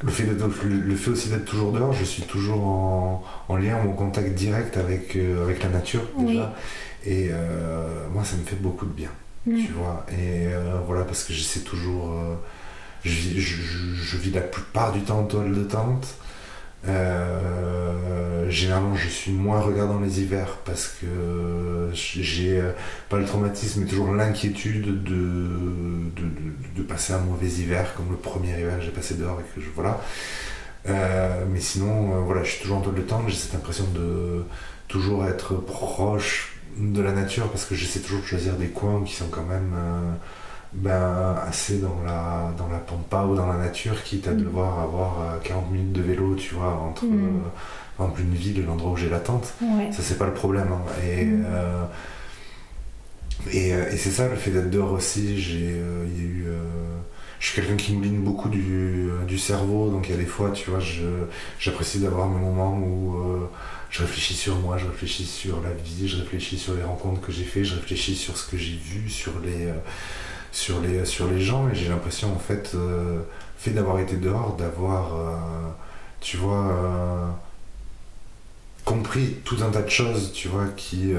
le fait aussi d'être toujours dehors, je suis toujours en lien, en contact direct avec la nature déjà, et moi ça me fait beaucoup de bien, tu vois, et voilà, parce que j'essaie toujours, je vis la plupart du temps en toile de tente. Généralement je suis moins regardant les hivers parce que j'ai pas le traumatisme mais toujours l'inquiétude de passer un mauvais hiver, comme le premier hiver que j'ai passé dehors, et que mais sinon voilà, je suis toujours en toile de tente, j'ai cette impression de toujours être proche de la nature parce que j'essaie toujours de choisir des coins qui sont quand même assez dans la pampa ou dans la nature, quitte à devoir avoir 40 minutes de vélo, tu vois, entre une ville et l'endroit où j'ai la tente. Ouais. Ça, c'est pas le problème. Hein. Et c'est ça, le fait d'être dehors aussi. Je suis quelqu'un qui mouline beaucoup du cerveau, donc il y a des fois, tu vois, j'apprécie d'avoir mes moments où je réfléchis sur moi, je réfléchis sur la vie, je réfléchis sur les rencontres que j'ai fait, je réfléchis sur ce que j'ai vu, sur les gens, et j'ai l'impression, en fait, fait d'avoir été dehors, d'avoir, tu vois, compris tout un tas de choses, tu vois, qui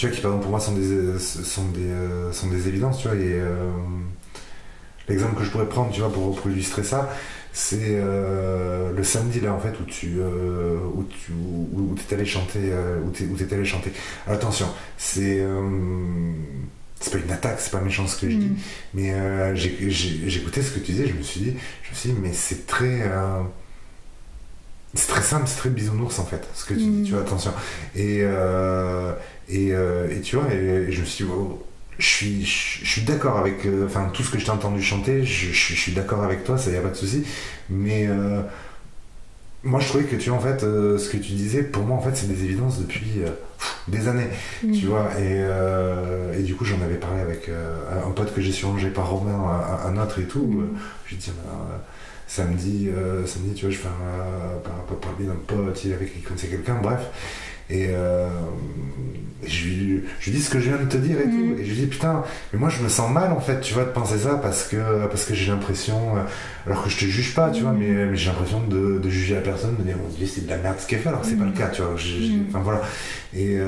par exemple, pour moi, sont des évidences, tu vois, et l'exemple que je pourrais prendre, tu vois, pour illustrer ça, c'est le samedi là en fait où t'es allé chanter, Alors, attention, c'est pas une attaque, c'est pas méchant ce que je dis, mais j'ai écouté ce que tu disais, je me suis dit mais c'est très simple, c'est très bisounours en fait ce que tu dis, tu vois, attention, et tu vois, et je me suis dit, oh, je suis d'accord avec tout ce que je t'ai entendu chanter, je suis d'accord avec toi, ça y a pas de souci, mais moi je trouvais que tu vois, en fait, ce que tu disais, pour moi en fait c'est des évidences depuis des années, tu vois, et du coup j'en avais parlé avec un pote que j'ai surrangé par Romain, un autre et tout, je lui dis samedi, tu vois, je fais parler d'un pote, il connaissait quelqu'un, bref, et je lui dis ce que je viens de te dire et tout, et je lui dis putain, mais moi je me sens mal en fait, tu vois, de penser ça, parce que j'ai l'impression, alors que je te juge pas, tu vois, mais j'ai l'impression de juger la personne, de dire mon Dieu, c'est de la merde ce qu'elle fait, alors que c'est pas le cas, tu vois, enfin voilà, et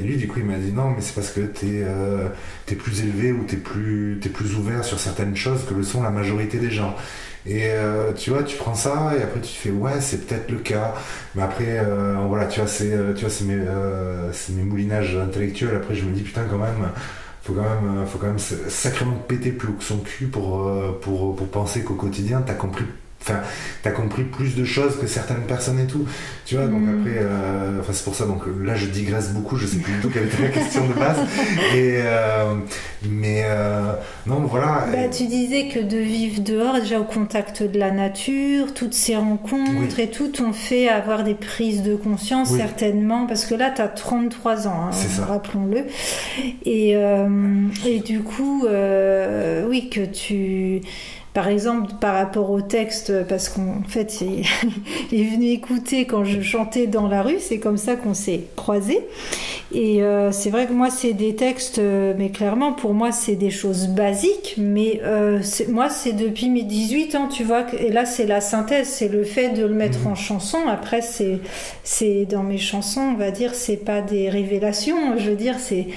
lui du coup il m'a dit non, mais c'est parce que t'es plus élevé, ou t'es plus ouvert sur certaines choses que le sont la majorité des gens. Et tu vois, tu prends ça et après tu te fais ouais, c'est peut-être le cas, mais après voilà, tu vois, c'est mes moulinages intellectuels. Après je me dis putain, quand même faut quand même sacrément péter plus haut que son cul pour penser qu'au quotidien t'as compris plus de choses que certaines personnes et tout, tu vois, donc après c'est pour ça, donc là je digresse beaucoup, je sais plus du tout quelle était la question de base, et non, voilà. Tu disais que de vivre dehors, déjà au contact de la nature, toutes ces rencontres et tout t'ont fait avoir des prises de conscience, certainement, parce que là t'as 33 ans, hein, rappelons-le, et du coup oui, que tu... Par exemple, par rapport au texte, parce qu'en fait, il est venu écouter quand je chantais dans la rue, c'est comme ça qu'on s'est croisés. Et c'est vrai que moi, c'est des textes, mais clairement, pour moi, c'est des choses basiques. Mais moi, c'est depuis mes 18 ans, tu vois. Et là, c'est la synthèse, c'est le fait de le mettre en chanson. Après, c'est dans mes chansons, on va dire, c'est pas des révélations. Je veux dire, c'est...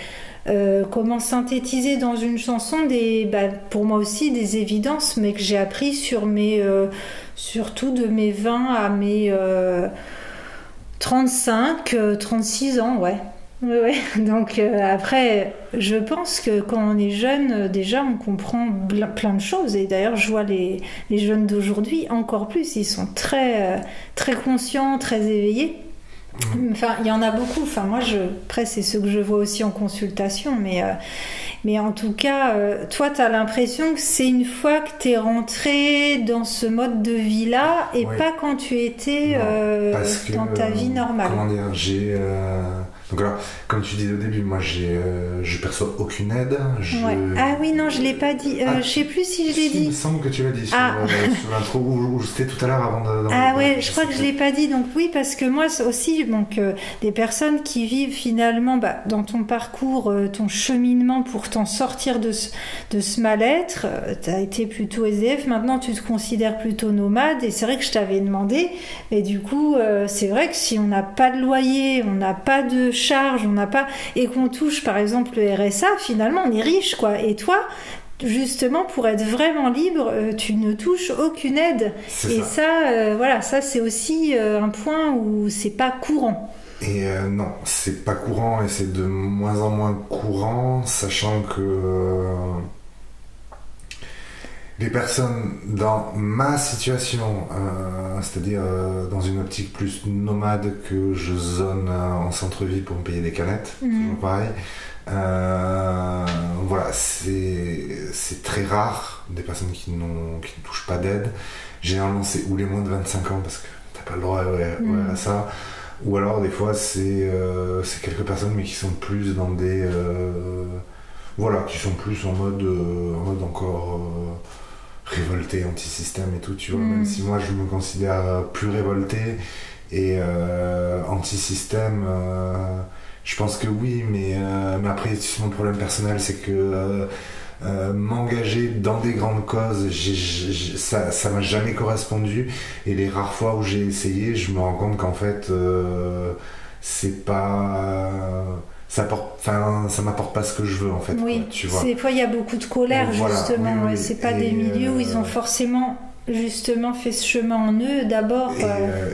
comment synthétiser dans une chanson pour moi aussi des évidences, mais que j'ai appris sur surtout de mes 20 à mes 35, 36 ans, ouais. Donc après, je pense que quand on est jeune, déjà on comprend plein de choses, et d'ailleurs je vois les jeunes d'aujourd'hui encore plus, ils sont très, très conscients, très éveillés. Enfin, il y en a beaucoup. Enfin, moi, après, c'est ceux que je vois aussi en consultation. Mais en tout cas, toi, tu as l'impression que c'est une fois que tu es rentré dans ce mode de vie-là, et pas quand tu étais dans ta vie normale. Comment dire, donc alors, comme tu disais au début, moi je perçois aucune aide. Ah oui, non, je l'ai pas dit. Je sais plus si je l'ai dit. Il me semble que tu l'as dit sur l'intro, ou c'était tout à l'heure avant de... Je crois que je l'ai pas dit. Donc oui, parce que moi aussi, donc des personnes qui vivent finalement dans ton parcours, ton cheminement pour t'en sortir de ce mal-être, tu as été plutôt SDF, maintenant tu te considères plutôt nomade, et c'est vrai que je t'avais demandé, mais du coup, c'est vrai que si on n'a pas de loyer, on n'a pas de charge, on n'a pas, et qu'on touche par exemple le RSA, finalement on est riche, quoi. Et toi, justement, pour être vraiment libre, tu ne touches aucune aide. Et ça, voilà, ça c'est aussi un point où c'est pas courant. Et non, c'est pas courant, et c'est de moins en moins courant, sachant que Les personnes dans ma situation, c'est-à-dire dans une optique plus nomade que je zone en centre-ville pour me payer des canettes, c'est toujours pareil. Voilà, c'est très rare des personnes qui ne touchent pas d'aide. Généralement, c'est ou les moins de 25 ans parce que t'as pas le droit à ça. Ou alors, des fois, c'est quelques personnes mais qui sont plus dans des... voilà, qui sont plus en mode encore... révolté, anti-système et tout, tu vois, même si moi je me considère plus révolté et anti-système, je pense que oui, mais après mon problème personnel c'est que m'engager dans des grandes causes, ça m'a jamais correspondu, et les rares fois où j'ai essayé, je me rends compte qu'en fait c'est pas... ça m'apporte pas ce que je veux en fait. Oui, quoi, tu vois. Des fois il y a beaucoup de colère voilà, justement. oui, c'est pas des milieux où ils ont forcément justement fait ce chemin en eux d'abord.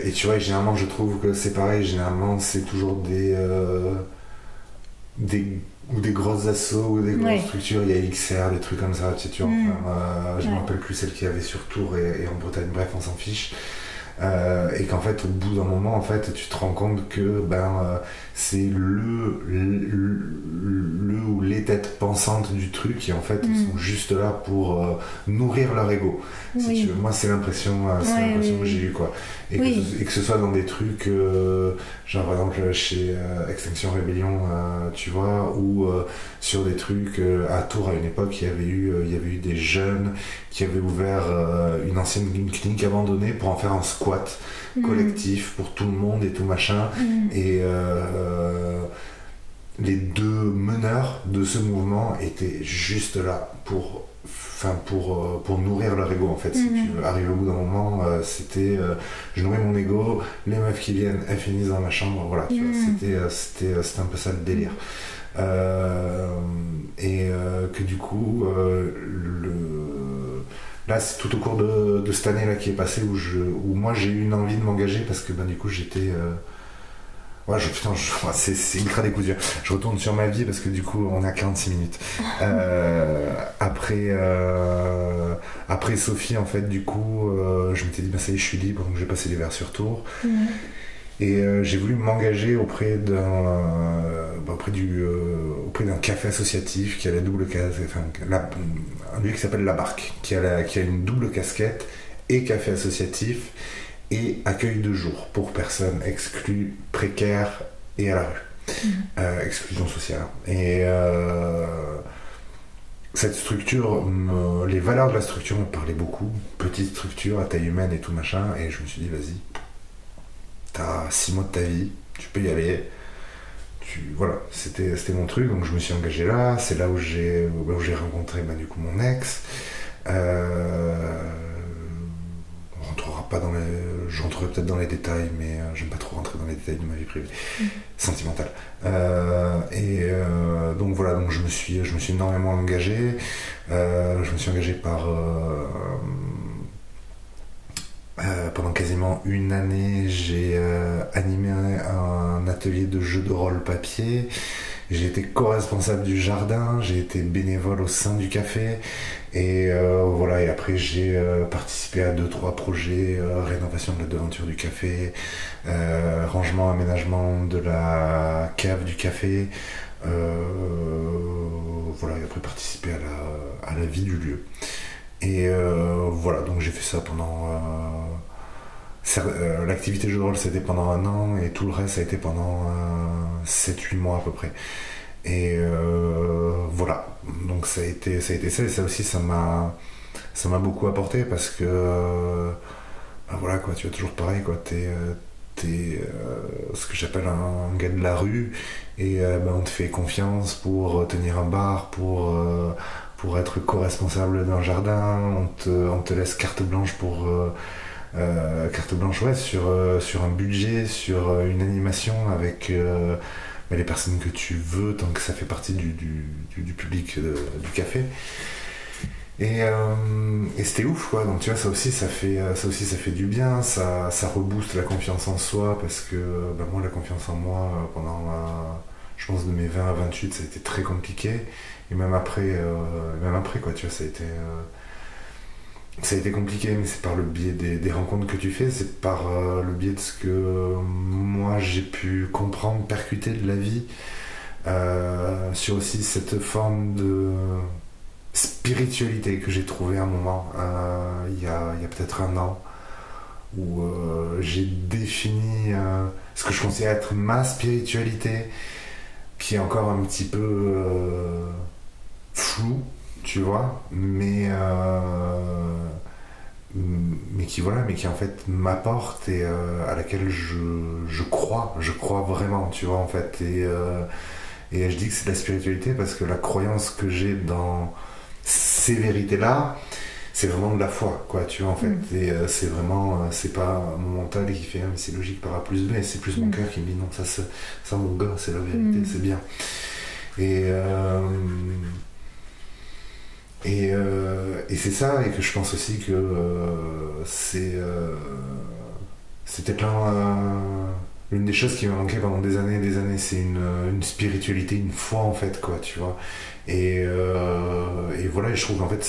Et tu vois, généralement je trouve que c'est pareil. Généralement c'est toujours des grosses assos ou des grosses structures. Il y a XR, des trucs comme ça. Tu vois. Je me rappelle plus celle qu'il y avait sur Tours et en Bretagne. Bref, on s'en fiche. Et qu'en fait au bout d'un moment en fait tu te rends compte que c'est le ou les têtes pensantes du truc, et en fait ils sont juste là pour nourrir leur ego, si tu veux. Moi c'est l'impression que j'ai eu, quoi, et que ce soit dans des trucs genre par exemple chez Extinction Rebellion, tu vois, ou sur des trucs à Tours à une époque il y avait eu des jeunes qui avaient ouvert une clinique abandonnée pour en faire un squat collectif pour tout le monde et tout machin, et les deux meneurs de ce mouvement étaient juste là pour nourrir leur ego, en fait, si tu veux. Arrivé au bout d'un moment, c'était je nourris mon ego, les meufs qui viennent elles finissent dans ma chambre, voilà, tu vois, c'était un peu ça le délire. Que du coup là c'est tout au cours de cette année là qui est passée où moi j'ai eu une envie de m'engager, parce que du coup j'étais c'est ultra décousu. Je retourne sur ma vie parce que du coup on est à 46 minutes. Après Sophie, en fait, du coup je m'étais dit ça y est, je suis libre, donc j'ai passé l'hiver sur Tours. Et j'ai voulu m'engager auprès d'un café associatif qui a la double casquette, un lieu qui s'appelle La Barque, qui a une double casquette, et café associatif et accueil de jour pour personnes exclues, précaires et à la rue, exclusion sociale. Et cette structure, les valeurs de la structure me parlaient beaucoup, petite structure à taille humaine et tout machin, et je me suis dit vas-y, t'as 6 mois de ta vie, tu peux y aller. Voilà, c'était mon truc, donc je me suis engagé là. C'est là où j'ai rencontré du coup mon ex. On rentrera pas je rentrerai peut-être dans les détails, mais j'aime pas trop rentrer dans les détails de ma vie privée, sentimentale. Donc voilà, donc je me suis énormément engagé. Je me suis engagé pendant quasiment une année, j'ai animé un atelier de jeux de rôle papier. J'ai été co-responsable du jardin, j'ai été bénévole au sein du café, et voilà. Et après j'ai participé à 2-3 projets, rénovation de la devanture du café, rangement, aménagement de la cave du café, voilà. Et après participer à la vie du lieu. Et voilà, donc j'ai fait ça pendant... l'activité jeu de rôle c'était pendant 1 an, et tout le reste ça a été pendant 7-8 mois à peu près. Et voilà, donc ça a été ça, et ça aussi ça m'a beaucoup apporté, parce que voilà quoi, tu vois, toujours pareil quoi, t'es ce que j'appelle un gars de la rue, et on te fait confiance pour tenir un bar, pour être co-responsable d'un jardin, on te laisse carte blanche sur un budget, sur une animation avec les personnes que tu veux, tant que ça fait partie du public du café. Et c'était ouf quoi. Donc tu vois, ça aussi ça fait du bien, ça rebooste la confiance en soi, parce que moi la confiance en moi pendant je pense de mes 20 à 28 ça a été très compliqué, et même après quoi, tu vois, ça a été ça a été compliqué, mais c'est par le biais des rencontres que tu fais, c'est par le biais de ce que moi j'ai pu comprendre, percuter de la vie, sur aussi cette forme de spiritualité que j'ai trouvée à un moment, il y a peut-être un an, où j'ai défini ce que je considère être ma spiritualité, qui est encore un petit peu flou, tu vois, mais qui en fait m'apporte et à laquelle je crois vraiment, tu vois, en fait, et je dis que c'est de la spiritualité parce que la croyance que j'ai dans ces vérités-là, c'est vraiment de la foi, quoi, tu vois, en fait. Et c'est vraiment, c'est pas mon mental qui fait, ah, mais c'est logique par A plus B, c'est plus mon cœur qui me dit, non, ça mon gars, c'est la vérité, c'est bien. Et c'est ça, et que je pense aussi que c'est peut-être l'une des choses qui m'a manqué pendant des années, c'est une spiritualité, une foi, en fait, quoi, tu vois. Et voilà, et je trouve qu'en fait,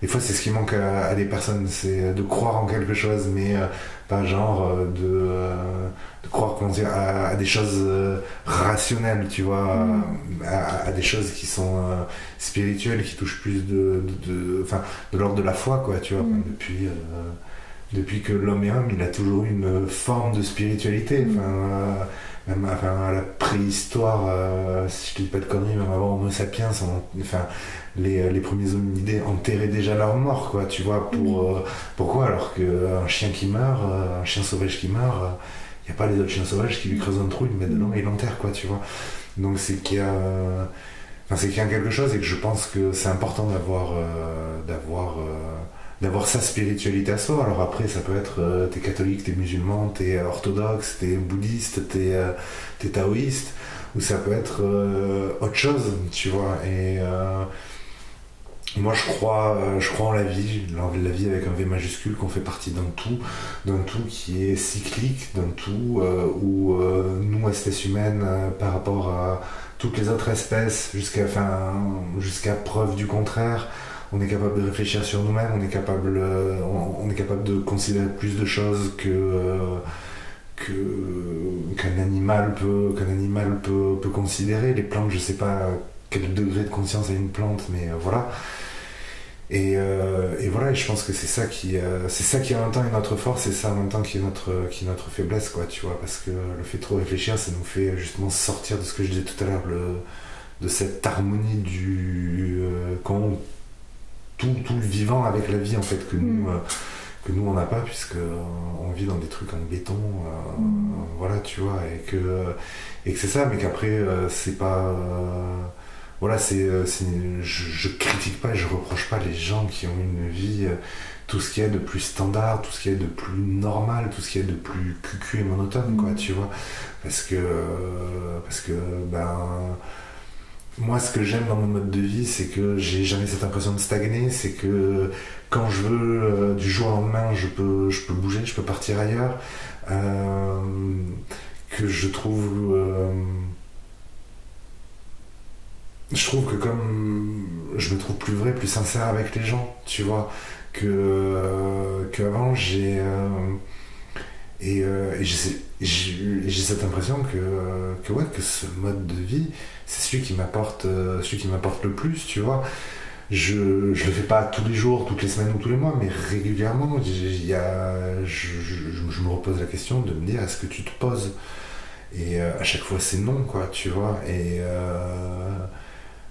des fois, c'est ce qui manque à des personnes, c'est de croire en quelque chose, mais pas genre de croire à des choses rationnelles, tu vois, à des choses qui sont spirituelles, qui touchent plus de l'ordre de la foi, quoi, tu vois. Depuis que l'homme est homme, il a toujours eu une forme de spiritualité. Même à la préhistoire, si je dis pas de conneries, même avant Homo sapiens, les premiers hominidés enterraient déjà leur mort, quoi, tu vois. Pourquoi? Alors qu'un chien qui meurt, un chien sauvage qui meurt, il n'y a pas les autres chiens sauvages qui lui creusent un trou, ils le mettent dedans et ils l'enterrent, quoi, tu vois. Donc c'est qu'il y a quelque chose, et que je pense que c'est important d'avoir sa spiritualité à soi. Alors après, ça peut être t'es catholique, t'es musulman, t'es orthodoxe, t'es bouddhiste, t'es taoïste, ou ça peut être autre chose, tu vois. Et moi, je crois en la vie avec un V majuscule, qu'on fait partie d'un tout qui est cyclique, d'un tout où nous, espèces humaines, par rapport à toutes les autres espèces, jusqu'à preuve du contraire, on est capable de réfléchir sur nous-mêmes, on est capable de considérer plus de choses qu'un animal peut considérer. Les plantes, je sais pas quel degré de conscience a une plante, mais voilà. Et voilà, et je pense que c'est ça qui en même temps est notre force, et ça en même temps qui est notre faiblesse, quoi, tu vois, parce que le fait de trop réfléchir, ça nous fait justement sortir de ce que je disais tout à l'heure, de cette harmonie qu'ont tout le vivant avec la vie, en fait, que nous on n'a pas, puisque on vit dans des trucs en béton, voilà, tu vois, et que c'est ça, mais qu'après c'est pas voilà, je critique pas et je reproche pas les gens qui ont une vie, tout ce qu'il y a de plus standard, tout ce qu'il y a de plus normal, tout ce qu'il y a de plus cucu et monotone, quoi, tu vois, parce que moi, ce que j'aime dans mon mode de vie, c'est que j'ai jamais cette impression de stagner, c'est que quand je veux, du jour au lendemain, je peux bouger, je peux partir ailleurs, que je trouve que comme je me trouve plus vrai, plus sincère avec les gens, tu vois, qu'avant j'ai j'ai cette impression que ce mode de vie, c'est celui qui m'apporte le plus, tu vois. Je le fais pas tous les jours, toutes les semaines ou tous les mois, mais régulièrement, je me repose la question de me dire, est-ce que tu te poses? Et à chaque fois c'est non, quoi, tu vois. Et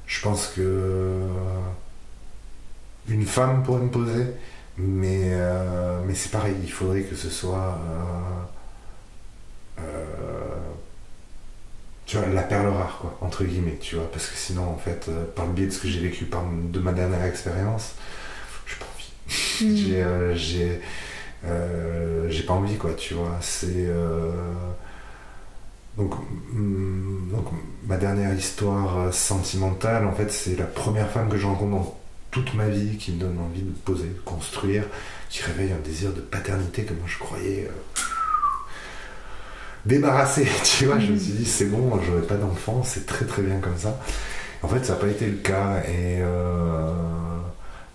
je pense que une femme pourrait me poser, mais c'est pareil, il faudrait que ce soit tu vois, la perle rare, quoi, entre guillemets, tu vois, parce que sinon, en fait, par le biais de ce que j'ai vécu de ma dernière expérience, j'ai pas envie. J'ai pas envie, quoi, tu vois. C'est donc ma dernière histoire sentimentale, en fait, c'est la première femme que je rencontre dans toute ma vie, qui me donne envie de poser, de construire, qui réveille un désir de paternité que moi je croyais débarrassé, tu vois. Je me suis dit, c'est bon, j'aurai pas d'enfant, c'est très très bien comme ça. En fait, ça n'a pas été le cas, et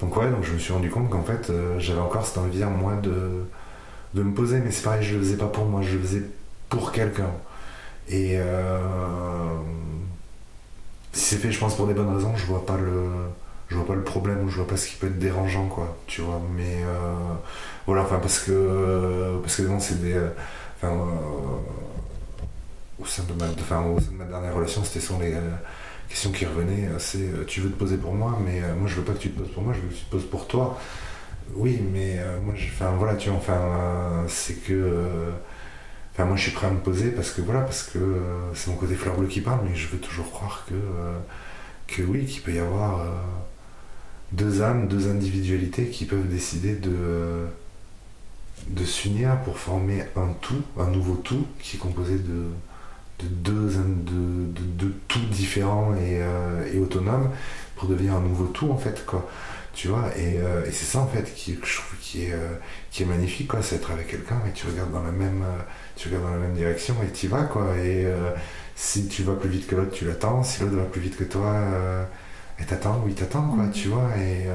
Donc je me suis rendu compte qu'en fait, j'avais encore cette envie en moi de me poser, mais c'est pareil, je le faisais pas pour moi, je le faisais pour quelqu'un. Et si c'est fait, je pense, pour des bonnes raisons, je vois pas le problème, ou je vois pas ce qui peut être dérangeant, quoi, tu vois. Mais voilà, enfin, parce que bon, c'est des... au sein de ma dernière relation, c'était souvent les questions qui revenaient, c'est tu veux te poser pour moi, mais moi je veux pas que tu te poses pour moi, je veux que tu te poses pour toi. Oui, mais moi, voilà, tu vois, c'est que... moi je suis prêt à me poser parce que c'est mon côté fleur bleue qui parle, mais je veux toujours croire que oui, qu'il peut y avoir deux âmes, deux individualités qui peuvent décider de s'unir pour former un nouveau tout qui est composé de deux tout différents et autonomes pour devenir un nouveau tout, en fait, quoi. Tu vois, et c'est ça, en fait, je trouve qui est magnifique, quoi. C'est être avec quelqu'un et tu regardes dans la même direction et tu y vas, quoi. Et si tu vas plus vite que l'autre, tu l'attends. Si l'autre va plus vite que toi, elle t'attend ou il t'attend, quoi. Tu vois, et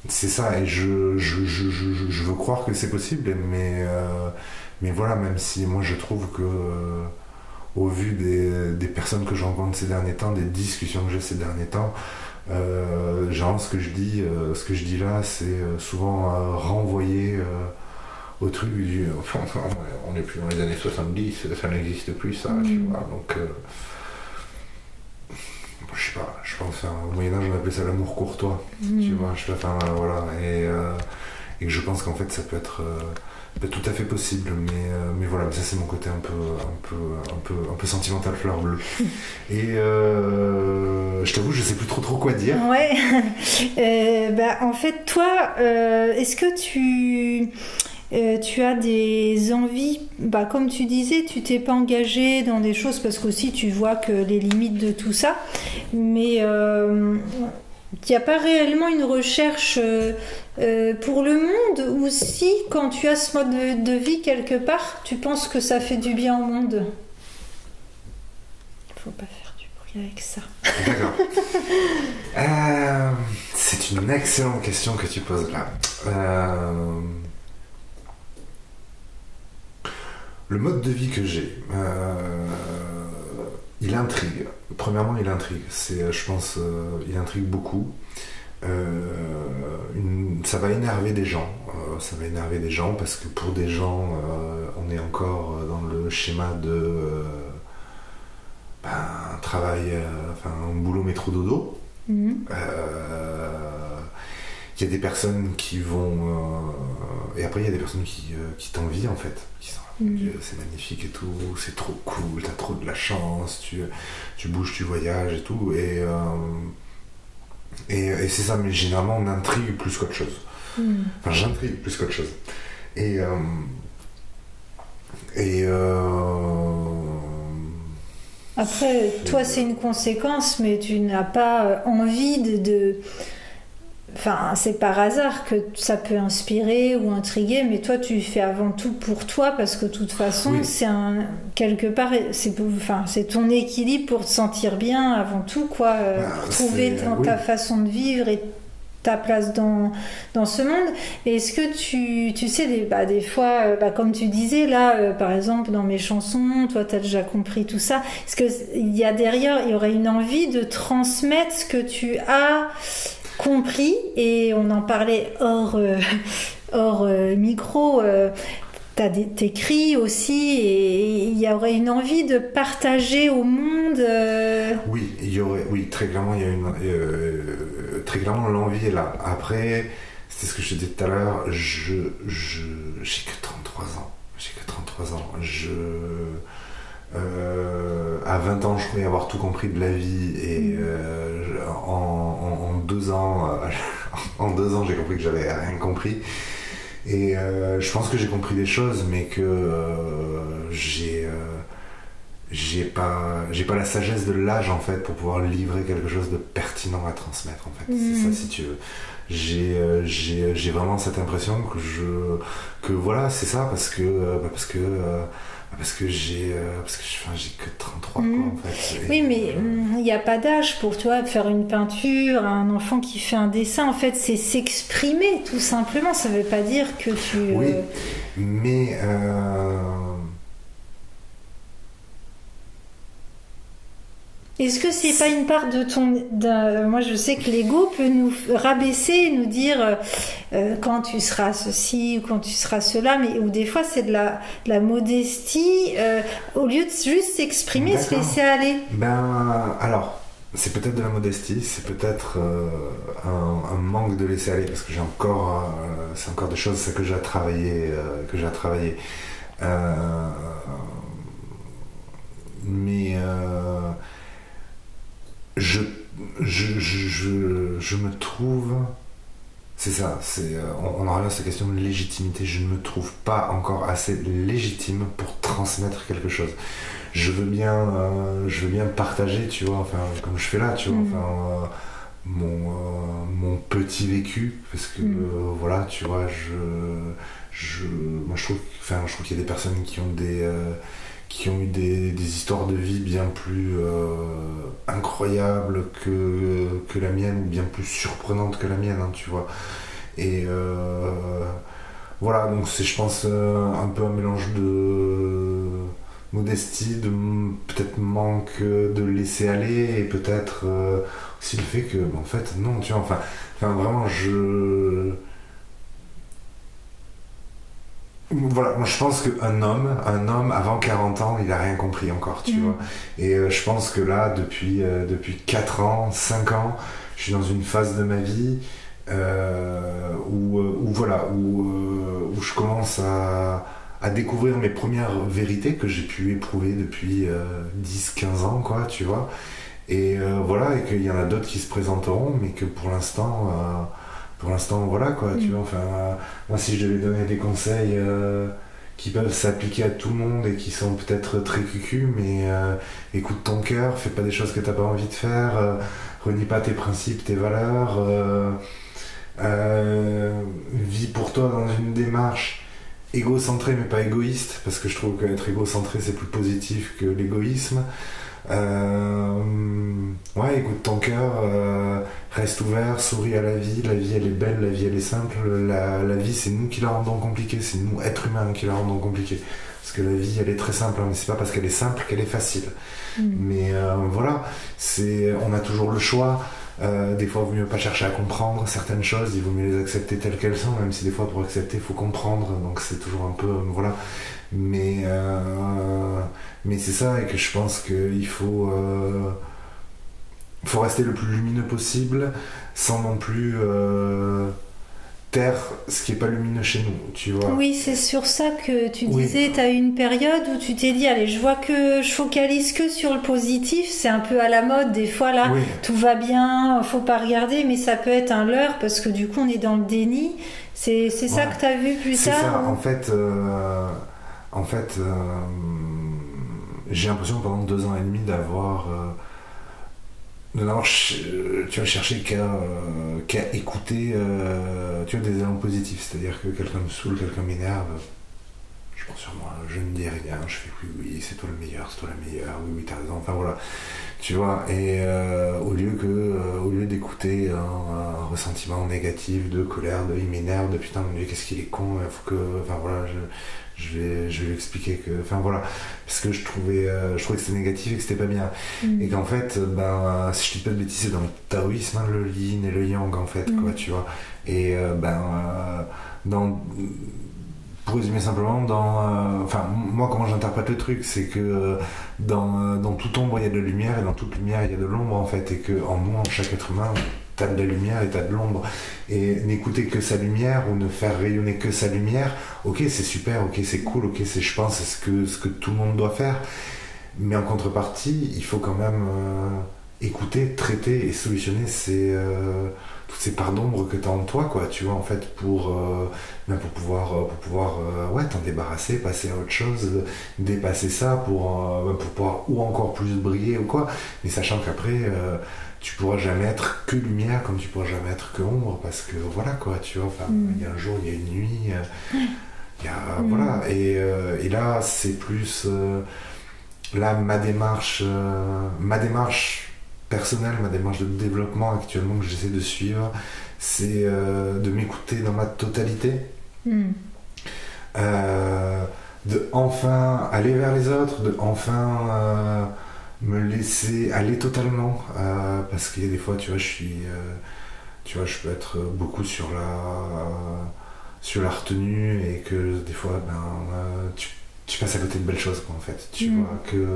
c'est ça. Et je veux croire que c'est possible, mais voilà, même si moi je trouve que au vu des personnes que je rencontre ces derniers temps, des discussions que j'ai ces derniers temps, genre ce que je dis là, c'est souvent renvoyé au truc du enfin, on n'est plus dans les années 70, ça n'existe plus, ça, tu vois. Donc je sais pas, je pense au Moyen-Âge on appelait ça l'amour courtois, tu vois, voilà, et que je pense qu'en fait ça peut être tout à fait possible, mais voilà, ça c'est mon côté un peu sentimental fleur bleue. Et je t'avoue, je sais plus trop quoi dire. Ouais. En fait, toi, est-ce que tu as des envies, comme tu disais, tu t'es pas engagé dans des choses parce qu'aussi tu vois que les limites de tout ça, mais il n'y a pas réellement une recherche pour le monde, ou si quand tu as ce mode de vie quelque part, tu penses que ça fait du bien au monde? Il faut pas faire du bruit avec ça. D'accord. C'est une excellente question que tu poses là. Le mode de vie que j'ai, il intrigue. Premièrement, il intrigue. Je pense, il intrigue beaucoup. Ça va énerver des gens. Parce que pour des gens, on est encore dans le schéma de travail, un boulot métro dodo. Il y a des personnes qui vont... et après, il y a des personnes qui t'envient, en fait. Qui sont, c'est magnifique et tout, c'est trop cool, t'as trop de la chance, tu bouges, tu voyages et tout. Et c'est ça, mais généralement, on intrigue plus qu'autre chose. Enfin, j'intrigue plus qu'autre chose. Après, toi, c'est une conséquence, mais tu n'as pas envie de... Enfin, c'est par hasard que ça peut inspirer ou intriguer, mais toi, tu fais avant tout pour toi, parce que de toute façon, oui. Quelque part, c'est ton équilibre pour te sentir bien avant tout, quoi. Pour trouver ta façon de vivre et ta place dans ce monde. Et est-ce que tu sais, des fois, comme tu disais là, par exemple dans mes chansons, toi tu as déjà compris tout ça, est-ce qu'il y a derrière, il y aurait une envie de transmettre ce que tu as compris? Et on en parlait hors micro, t'écris aussi, et il y aurait une envie de partager au monde. Oui, très clairement, il y a très clairement l'envie est là. Après, c'était ce que je te disais tout à l'heure, j'ai que 33 ans. À 20 ans, je croyais avoir tout compris de la vie, et en 2 ans, j'ai compris que j'avais rien compris. Et je pense que j'ai compris des choses, mais que j'ai pas la sagesse de l'âge, en fait, pour pouvoir livrer quelque chose de pertinent à transmettre, en fait. C'est ça, si tu veux. J'ai vraiment cette impression que voilà, c'est ça, parce que Parce que j'ai que 33 quoi en fait. Oui, mais il n'y a pas d'âge pour toi faire une peinture, un enfant qui fait un dessin, en fait c'est s'exprimer tout simplement, ça ne veut pas dire que tu... Oui, mais... Est-ce que c'est pas une part de moi je sais que l'ego peut nous rabaisser et nous dire quand tu seras ceci ou quand tu seras cela, mais ou des fois c'est de la modestie au lieu de juste s'exprimer, se laisser aller. Alors c'est peut-être de la modestie, c'est peut-être un manque de laisser aller parce que c'est encore des choses que j'ai à travailler mais je me trouve, c'est ça, on en revient à cette question de légitimité. Je ne me trouve pas encore assez légitime pour transmettre quelque chose. Je veux bien partager, tu vois, enfin comme je fais là, tu vois, enfin mon petit vécu, parce que voilà, tu vois, moi je trouve qu'il y a des personnes qui ont eu des histoires de vie bien plus incroyables que la mienne, ou bien plus surprenantes que la mienne, hein, tu vois. Et voilà, donc c'est, je pense, un peu un mélange de modestie, de peut-être manque de laisser aller, et peut-être aussi le fait que, en fait, non, tu vois, enfin vraiment, voilà, moi je pense qu'un homme avant 40 ans, il a rien compris encore, tu vois. Et je pense que là, depuis 4 ans, 5 ans, je suis dans une phase de ma vie où je commence à découvrir mes premières vérités que j'ai pu éprouver depuis 10-15 ans, quoi, tu vois. Et voilà, et qu'il y en a d'autres qui se présenteront, mais que pour l'instant, voilà, quoi, tu vois. Enfin, moi, si je devais donner des conseils qui peuvent s'appliquer à tout le monde et qui sont peut-être très cucu, mais écoute ton cœur, fais pas des choses que t'as pas envie de faire, renie pas tes principes, tes valeurs, vis pour toi dans une démarche égocentrée mais pas égoïste, parce que je trouve qu'être égocentré c'est plus positif que l'égoïsme. Ouais, écoute ton cœur, reste ouvert, souris à la vie elle est belle, la vie elle est simple, la vie c'est nous qui la rendons compliquée, c'est nous êtres humains qui la rendons compliquée, parce que la vie elle est très simple, hein, mais c'est pas parce qu'elle est simple qu'elle est facile. Mais voilà, on a toujours le choix. Des fois il vaut mieux pas chercher à comprendre certaines choses, il vaut mieux les accepter telles qu'elles sont, même si des fois pour accepter il faut comprendre, donc c'est toujours un peu voilà. Mais c'est ça, et que je pense qu'il faut rester le plus lumineux possible sans non plus taire ce qui est pas lumineux chez nous, tu vois. Oui, c'est sur ça que tu disais, tu as eu une période où tu t'es dit, allez, je vois que je focalise que sur le positif, c'est un peu à la mode, des fois là, tout va bien, faut pas regarder, mais ça peut être un leurre, parce que du coup on est dans le déni. C'est ça que tu as vu plus tard. C'est ça, en fait, j'ai l'impression que pendant 2 ans et demi d'avoir tu vas chercher qu'à écouter tu vois, des éléments positifs, c'est-à-dire que quelqu'un me saoule, quelqu'un m'énerve, je prends sur moi, je ne dis rien, je fais oui, c'est toi le meilleur, c'est toi la meilleure, oui, t'as raison, enfin voilà, tu vois, et au lieu d'écouter un ressentiment négatif de colère, de il m'énerve, de putain mon Dieu qu'est-ce qu'il est con, il faut que, enfin voilà, je vais lui expliquer que, enfin voilà, parce que je trouvais que c'était négatif et que c'était pas bien, et qu'en fait si je dis pas de bêtises, c'est dans le taoïsme, hein, le yin et le yang en fait, quoi, tu vois, et pour résumer simplement, moi comment j'interprète le truc, c'est que dans toute ombre il y a de la lumière, et dans toute lumière il y a de l'ombre en fait, et que en nous, en chaque être humain, t'as de la lumière et t'as de l'ombre, et n'écouter que sa lumière ou ne faire rayonner que sa lumière, ok c'est super, ok c'est cool, ok c'est, je pense, c'est ce que tout le monde doit faire, mais en contrepartie il faut quand même écouter, traiter et solutionner toutes ces parts d'ombre que t'as en toi, quoi, tu vois, en fait, pour pouvoir t'en débarrasser, passer à autre chose, dépasser ça pour pouvoir ou encore plus briller ou quoi, mais sachant qu'après tu pourras jamais être que lumière comme tu pourras jamais être que ombre, parce que voilà, quoi, tu vois, enfin il y a un jour, il y a une nuit, Voilà, et là c'est plus là ma démarche personnelle, ma démarche de développement actuellement que j'essaie de suivre, c'est de m'écouter dans ma totalité, de enfin aller vers les autres, de enfin me laisser aller totalement, parce qu'il y a des fois, tu vois, je peux être beaucoup sur la retenue, et que des fois, tu passes à côté de belles choses, quoi, en fait. Tu vois que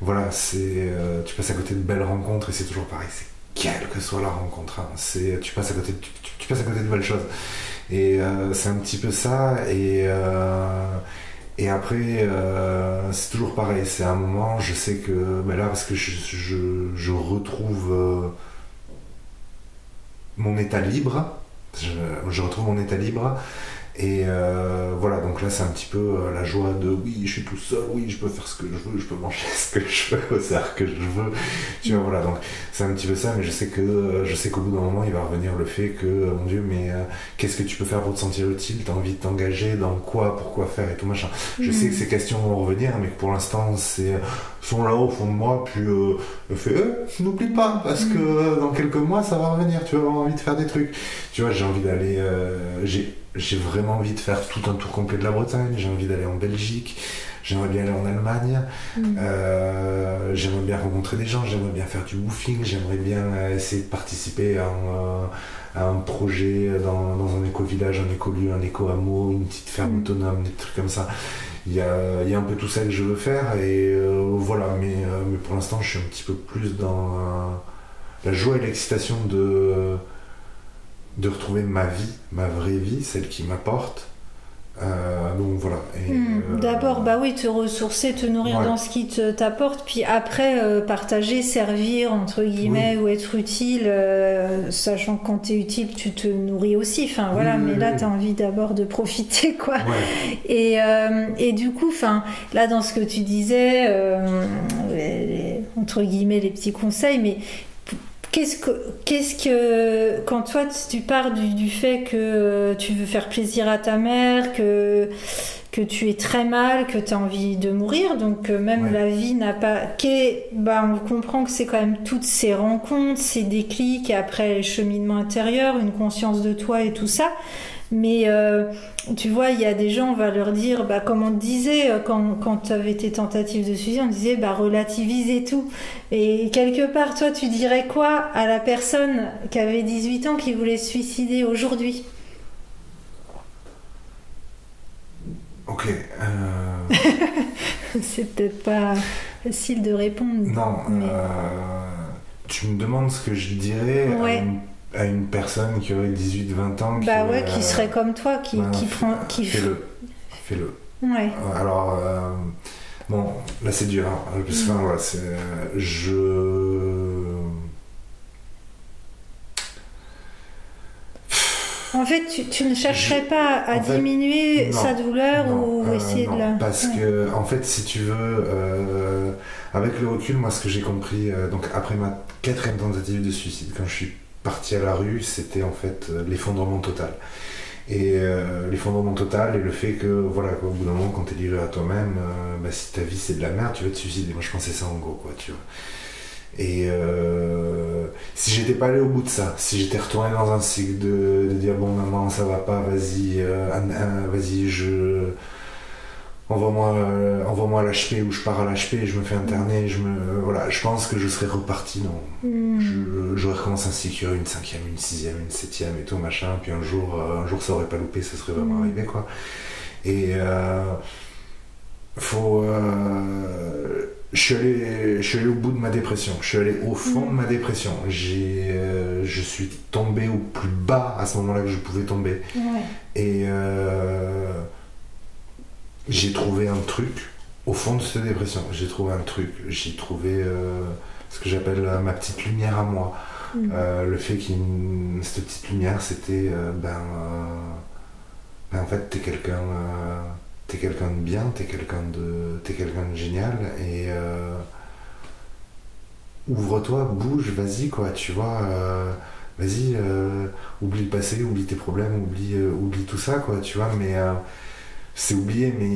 voilà, tu passes à côté de belles rencontres, et c'est toujours pareil, c'est quelle que soit la rencontre, hein, tu passes à côté de belles choses, et c'est un petit peu ça, et après c'est toujours pareil, c'est un moment, je sais que là, parce que je retrouve mon état libre, je retrouve mon état libre, et voilà, donc là c'est un petit peu la joie de oui, je suis tout seul, oui, je peux faire ce que je veux, je peux manger ce que je veux, au cercle que je veux, tu vois, voilà, donc c'est un petit peu ça, mais je sais qu'au bout d'un moment il va revenir le fait que mon Dieu, mais qu'est-ce que tu peux faire pour te sentir utile, t'as envie de t'engager dans quoi, pourquoi faire et tout machin. Je sais que ces questions vont revenir, mais que pour l'instant sont là au fond de moi, puis n'oublie pas, parce que dans quelques mois ça va revenir, tu vas avoir envie de faire des trucs, tu vois, j'ai envie d'aller j'ai vraiment envie de faire tout un tour complet de la Bretagne, j'ai envie d'aller en Belgique, j'aimerais bien aller en Allemagne, j'aimerais bien rencontrer des gens, j'aimerais bien faire du woofing, j'aimerais bien essayer de participer à un projet dans un éco-village, un écolieu, un éco-hameau, une petite ferme autonome, des trucs comme ça. Il y a un peu tout ça que je veux faire, et voilà, mais pour l'instant je suis un petit peu plus dans la joie et l'excitation de retrouver ma vie, ma vraie vie, celle qui m'apporte. Donc voilà. D'abord, oui, te ressourcer, te nourrir dans ce qui t'apporte, puis après partager, servir, entre guillemets, ou être utile, sachant que quand t'es utile, tu te nourris aussi. Enfin voilà, mais là, t'as envie d'abord de profiter, quoi. Ouais. Et du coup, là, dans ce que tu disais, entre guillemets, les petits conseils, mais Qu'est-ce que quand toi tu pars du fait que tu veux faire plaisir à ta mère, que tu es très mal, que tu as envie de mourir, donc même la vie n'a pas... on comprend que c'est quand même toutes ces rencontres, ces déclics, et après les cheminements intérieurs, une conscience de toi et tout ça. Mais tu vois, il y a des gens, on va leur dire, comme on te disait quand tu avais tes tentatives de suicide, on disait relativise et tout. Et quelque part, toi, tu dirais quoi à la personne qui avait 18 ans qui voulait se suicider aujourd'hui ? Ok. C'est peut-être pas facile de répondre. Non, mais... tu me demandes ce que je dirais à une personne qui aurait 18-20 ans qui serait comme toi, qui fais-le. Ouais. Alors bon, là c'est dur, hein. En fait, tu ne chercherais pas à diminuer sa douleur ou essayer de la... Parce que, en fait, si tu veux, avec le recul, moi, ce que j'ai compris, donc après ma 4e tentative de suicide, quand je suis parti à la rue, c'était en fait l'effondrement total. Et l'effondrement total, et le fait que, voilà, au bout d'un moment, quand t'es livré à toi-même, si ta vie c'est de la merde, tu vas te suicider. Moi, je pensais ça en gros, quoi, tu vois. Et si j'étais pas allé au bout de ça, si j'étais retourné dans un cycle de dire bon maman ça va pas, vas-y envoie-moi à l'HP, ou je pars à l'HP, je me fais interner, je pense que je serais reparti, j'aurais recommencé un cycle, une 5e, une 6e, une 7e et tout machin, puis un jour ça aurait pas loupé, ça serait vraiment arrivé, quoi. Et je suis allé au bout de ma dépression, je suis allé au fond de ma dépression, je suis tombé au plus bas à ce moment-là que je pouvais tomber, et j'ai trouvé un truc au fond de cette dépression, j'ai trouvé ce que j'appelle ma petite lumière à moi, le fait cette petite lumière, c'était en fait t'es quelqu'un de bien, t'es quelqu'un de génial, et ouvre-toi, bouge, vas-y, quoi, tu vois, vas-y, oublie le passé, oublie tes problèmes, oublie tout ça, quoi, tu vois, mais c'est oublié, mais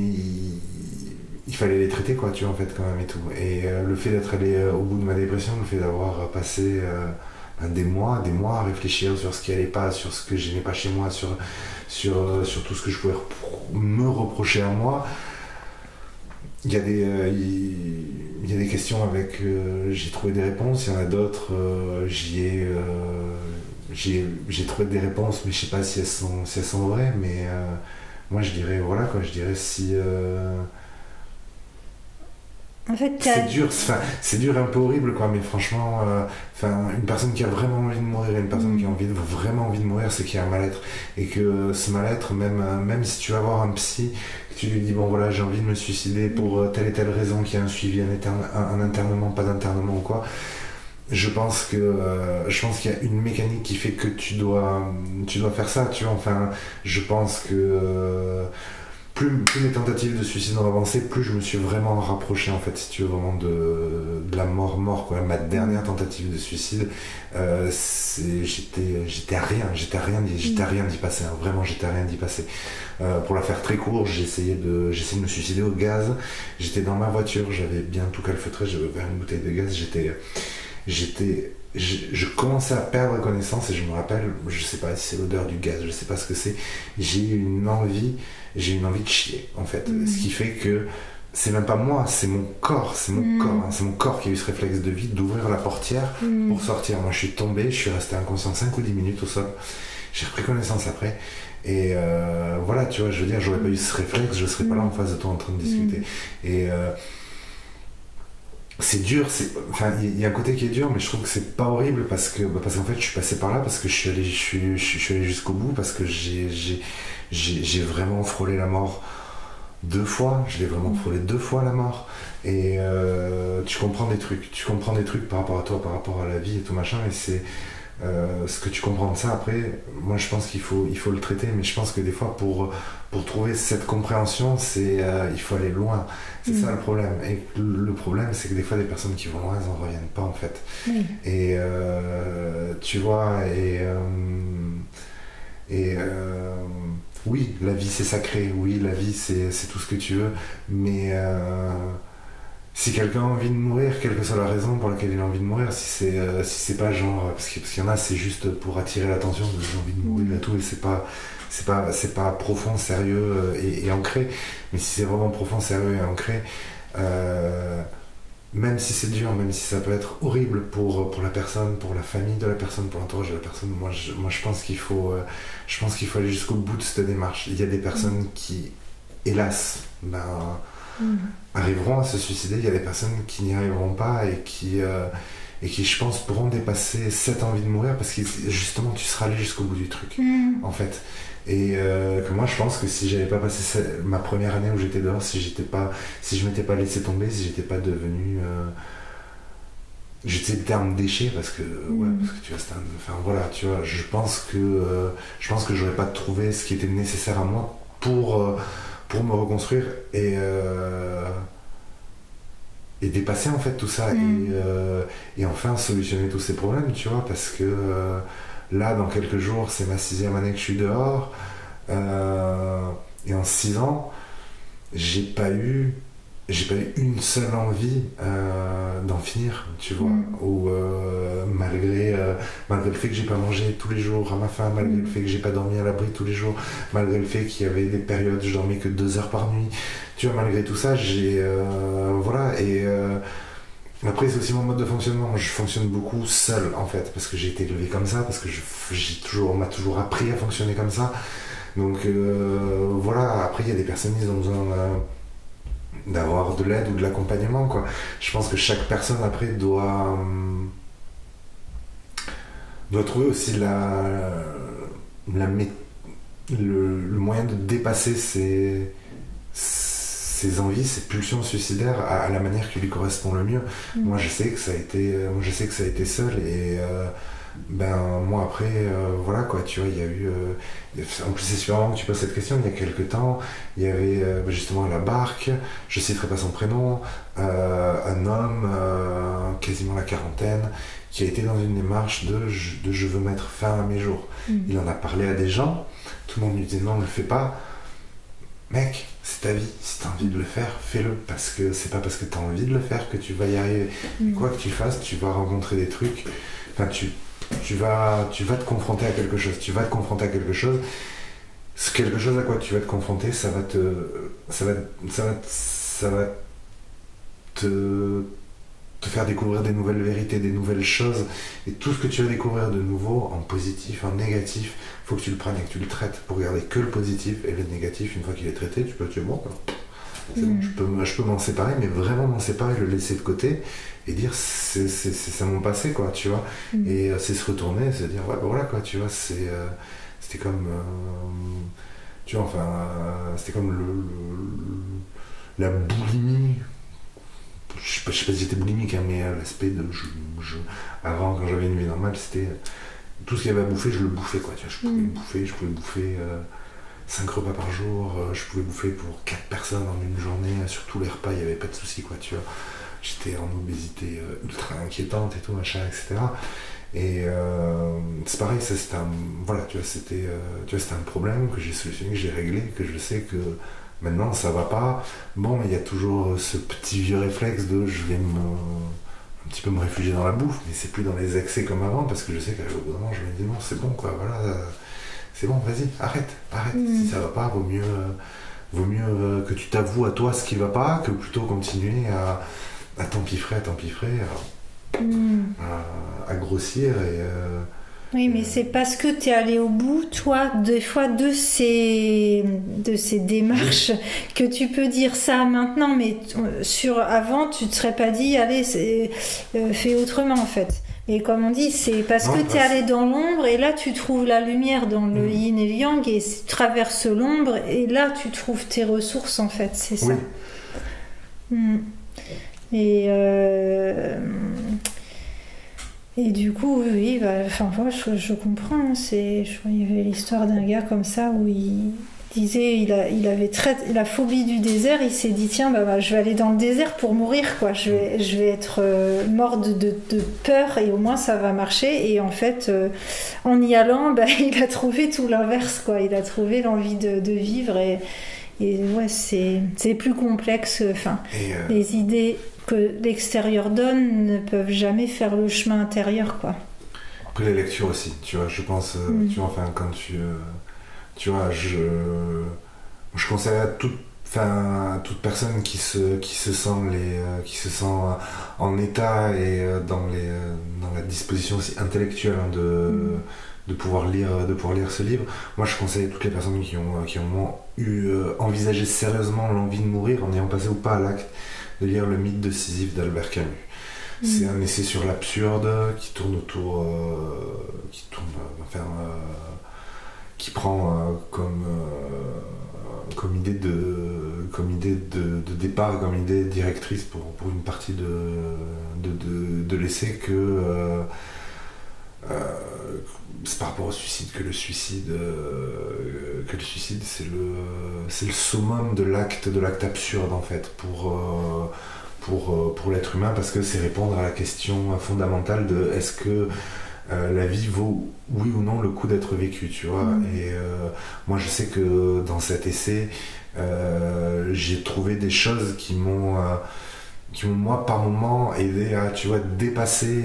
il fallait les traiter, quoi, tu vois, en fait, quand même, et tout. Et le fait d'être allé au bout de ma dépression, le fait d'avoir passé des mois à réfléchir sur ce qui allait pas, sur ce que j'aimais pas chez moi, sur tout ce que je pouvais me reprocher à moi, il y a des questions avec j'ai trouvé des réponses, il y en a d'autres j'ai trouvé des réponses, mais je sais pas si elles sont vraies, mais moi je dirais voilà quoi, je dirais si En fait, c'est dur et un peu horrible, quoi, mais franchement, une personne qui a vraiment envie de mourir et une personne qui a vraiment envie de mourir, c'est qu'il y a un mal-être. Et que ce mal-être, même si tu vas voir un psy, que tu lui dis, bon voilà, j'ai envie de me suicider pour telle et telle raison, qu'il y a un suivi, un internement, pas d'internement ou quoi, je pense qu'il y a une mécanique qui fait que tu dois faire ça, tu vois, enfin, je pense que... Plus mes tentatives de suicide ont avancé, plus je me suis vraiment rapproché, en fait, si tu veux, vraiment de la mort, quoi. Ma dernière tentative de suicide, j'étais à rien d'y passer, hein. Vraiment, j'étais à rien d'y passer. Pour la faire très court, j'ai essayé de me suicider au gaz. J'étais dans ma voiture, j'avais bien tout calfeutré, j'avais ouvert une bouteille de gaz, je commençais à perdre connaissance et je me rappelle, je sais pas si c'est l'odeur du gaz, je sais pas ce que c'est, j'ai eu une envie de chier, en fait. Ce qui fait que c'est même pas moi, c'est mon corps, c'est mon corps qui a eu ce réflexe de vie d'ouvrir la portière pour sortir. Moi je suis tombé, je suis resté inconscient 5 ou 10 minutes au sol, j'ai repris connaissance après. Et voilà, tu vois, je veux dire, j'aurais pas eu ce réflexe, je serais pas là en face de toi en train de discuter. Et c'est dur, il y a un côté qui est dur, mais je trouve que c'est pas horrible parce qu'en fait je suis passé par là, parce que je suis allé jusqu'au bout, parce que j'ai vraiment frôlé la mort 2 fois, je l'ai vraiment frôlé 2 fois la mort, et tu comprends des trucs par rapport à toi, par rapport à la vie et tout machin, et c'est ce que tu comprends de ça après, moi je pense qu'il faut le traiter, mais je pense que des fois pour trouver cette compréhension, il faut aller loin, c'est ça le problème, et le problème c'est que des fois des personnes qui vont loin, elles en reviennent pas, en fait. Et tu vois, oui, la vie c'est sacré, oui, la vie c'est tout ce que tu veux, mais si quelqu'un a envie de mourir, quelle que soit la raison pour laquelle il a envie de mourir, si c'est pas genre, parce qu'il y en a, c'est juste pour attirer l'attention, j'ai envie de mourir et tout, et c'est pas profond, sérieux et ancré, mais si c'est vraiment profond, sérieux et ancré, même si c'est dur, même si ça peut être horrible pour la personne, pour la famille de la personne, pour l'entourage de la personne, moi je pense qu'il faut aller jusqu'au bout de cette démarche. Il y a des personnes qui, hélas, arriveront à se suicider, il y a des personnes qui n'y arriveront pas et qui je pense pourront dépasser cette envie de mourir, parce que justement tu seras allé jusqu'au bout du truc, en fait. Et que moi je pense que si j'avais pas passé ma première année où j'étais dehors, si je m'étais pas laissé tomber, si j'étais pas devenu j'étais le terme déchet, parce que tu vois, enfin voilà, tu vois, je pense que j'aurais pas trouvé ce qui était nécessaire à moi pour me reconstruire et dépasser, en fait, tout ça, et enfin solutionner tous ces problèmes, tu vois, parce que là, dans quelques jours, c'est ma 6e année que je suis dehors, et en 6 ans, j'ai pas eu une seule envie d'en finir, tu vois, ou malgré le fait que j'ai pas mangé tous les jours à ma faim, malgré le fait que j'ai pas dormi à l'abri tous les jours, malgré le fait qu'il y avait des périodes où je dormais que 2 heures par nuit, tu vois, malgré tout ça, j'ai voilà, et après c'est aussi mon mode de fonctionnement, je fonctionne beaucoup seul, en fait, parce que j'ai été élevé comme ça, parce que on m'a toujours appris à fonctionner comme ça, donc voilà. Après il y a des personnes qui ont besoin d'avoir de l'aide ou de l'accompagnement, quoi. Je pense que chaque personne après doit trouver aussi le moyen de dépasser ses envies, ses pulsions suicidaires à la manière qui lui correspond le mieux. Moi je sais que ça a été seul, et moi après voilà, quoi, tu vois, il y a eu en plus c'est super marrant que tu poses cette question. Il y a quelques temps il y avait justement à la barque, je citerai pas son prénom, un homme quasiment la quarantaine, qui a été dans une démarche de je veux mettre fin à mes jours. Il en a parlé à des gens, tout le monde lui dit non, ne le fais pas. Mec, c'est ta vie, si tu as envie de le faire, fais-le, parce que c'est pas parce que tu as envie de le faire que tu vas y arriver. Et quoi que tu fasses, tu vas rencontrer des trucs, enfin tu vas te confronter à quelque chose, ce quelque chose à quoi tu vas te confronter, ça va te faire découvrir des nouvelles vérités, des nouvelles choses, et tout ce que tu vas découvrir de nouveau, en positif, en négatif, faut que tu le prennes et que tu le traites pour garder que le positif, et le négatif, une fois qu'il est traité, tu peux te dire bon, c'est bon, je peux m'en séparer, mais vraiment m'en séparer, le laisser de côté, et dire c'est mon passé, quoi, tu vois, et c'est se retourner, et se dire ouais, ben voilà, quoi, tu vois, c'était comme tu vois, enfin c'était comme la boulimie. Je sais pas si j'étais boulimique, hein, mais l'aspect de avant, quand j'avais une vie normale, c'était tout ce qu'il y avait à bouffer, je le bouffais, quoi, tu vois, je pouvais bouffer 5 repas par jour, je pouvais bouffer pour 4 personnes en une journée, sur tous les repas, il n'y avait pas de souci, quoi, tu vois. J'étais en obésité ultra inquiétante et tout, machin, etc. Et c'est pareil, ça c'était c'était un problème que j'ai solutionné, que j'ai réglé, que je sais que maintenant ça va pas. Bon, il y a toujours ce petit vieux réflexe de je vais un petit peu me réfugier dans la bouffe, mais c'est plus dans les excès comme avant, parce que je sais qu'au bout d'un moment je me dis non, c'est bon, quoi, voilà, c'est bon, vas-y, arrête. Si ça va pas, vaut mieux que tu t'avoues à toi ce qui va pas, que plutôt continuer à t'empiffrer, à grossir et oui, mais c'est parce que tu es allé au bout, toi, des fois, de ces démarches, que tu peux dire ça maintenant, mais avant, tu ne te serais pas dit, allez, fais autrement, en fait. Et comme on dit, c'est parce que tu es allé dans l'ombre, et là, tu trouves la lumière dans le yin et le yang, et tu traverses l'ombre, et là, tu trouves tes ressources, en fait, c'est ça. Et du coup, oui, moi, je comprends. Je crois qu'il y avait l'histoire d'un gars comme ça où il disait, il avait la phobie du désert. Il s'est dit, tiens, je vais aller dans le désert pour mourir, quoi. Je vais être mort de peur, et au moins ça va marcher. Et en fait, en y allant, il a trouvé tout l'inverse, quoi. Il a trouvé l'envie de vivre, et ouais, c'est plus complexe. Les idées que l'extérieur donne ne peuvent jamais faire le chemin intérieur, quoi. Après les lectures aussi, tu vois, je pense, tu vois, enfin, quand tu vois, je conseille à toute personne qui se sent en état et dans la disposition aussi intellectuelle, hein, de pouvoir lire ce livre. Moi, je conseille à toutes les personnes qui ont envisagé sérieusement l'envie de mourir, en ayant passé ou pas à l'acte, de lire Le mythe de Sisyphe d'Albert Camus. C'est un essai sur l'absurde qui prend comme idée de départ, comme idée directrice pour une partie de l'essai que c'est par rapport au suicide que le suicide c'est le summum de l'acte absurde, en fait, pour l'être humain, parce que c'est répondre à la question fondamentale de est-ce que la vie vaut, oui ou non, le coup d'être vécu, tu vois. Et moi je sais que dans cet essai j'ai trouvé des choses qui m'ont moi par moment aidé à, tu vois, dépasser